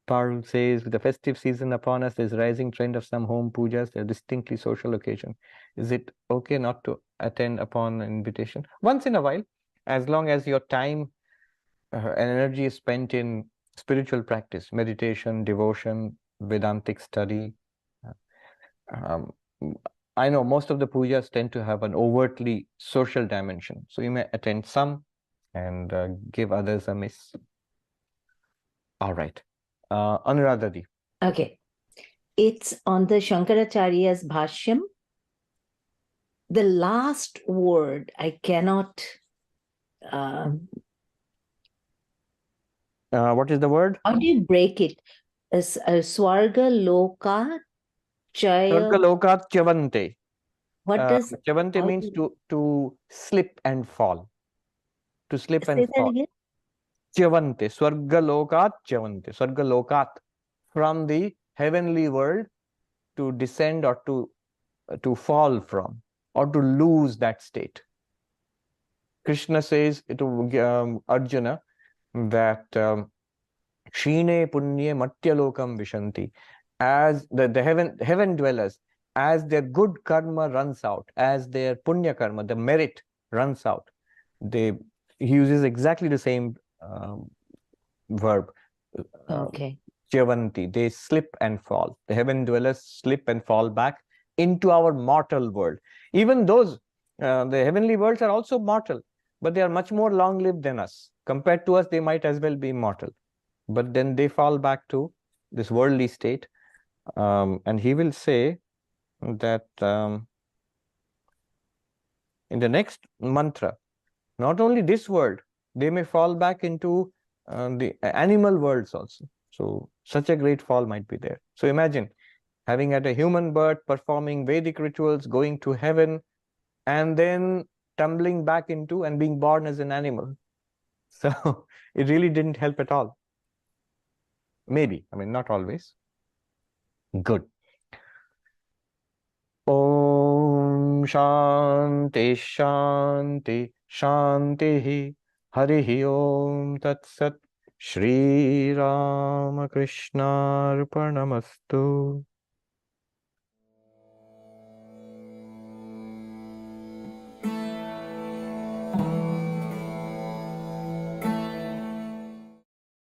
Parul says, with the festive season upon us, there's a rising trend of some home pujas. They're distinctly social occasion. Is it okay not to attend upon invitation? Once in a while, as long as your time and energy is spent in spiritual practice, meditation, devotion, Vedantic study. I know most of the pujas tend to have an overtly social dimension. So you may attend some and give others a miss. All right. Anuradhadi. Okay. It's on the Shankaracharya's Bhashyam. The last word, I cannot... what is the word? How do you break it? Swarga Loka Chaya. Swarga Lokat Chavante. What does Chavante means to slip and fall. To slip and fall. Chavante. Swarga Lokat Chavante. Swarga Lokat. From the heavenly world to descend or to fall from, or to lose that state. Krishna says to Arjuna that Shine Punye Matyalokam Vishanti, as the heaven dwellers, as their good karma runs out, as their punya karma, the merit runs out, he uses exactly the same verb, Okay. Chavanti, they slip and fall. The heaven dwellers slip and fall back into our mortal world. Even those, the heavenly worlds are also mortal, but they are much more long-lived than us. Compared to us, they might as well be mortal. But then they fall back to this worldly state. And he will say that in the next mantra, not only this world, they may fall back into the animal worlds also. So such a great fall might be there. So imagine having had a human birth, performing Vedic rituals, going to heaven, and then tumbling back into and being born as an animal. So it really didn't help at all. Maybe, I mean, not always. Good. Om Shanti Shanti Shanti Harihi Om Tat Sat Shri Ramakrishna Arpanamastu.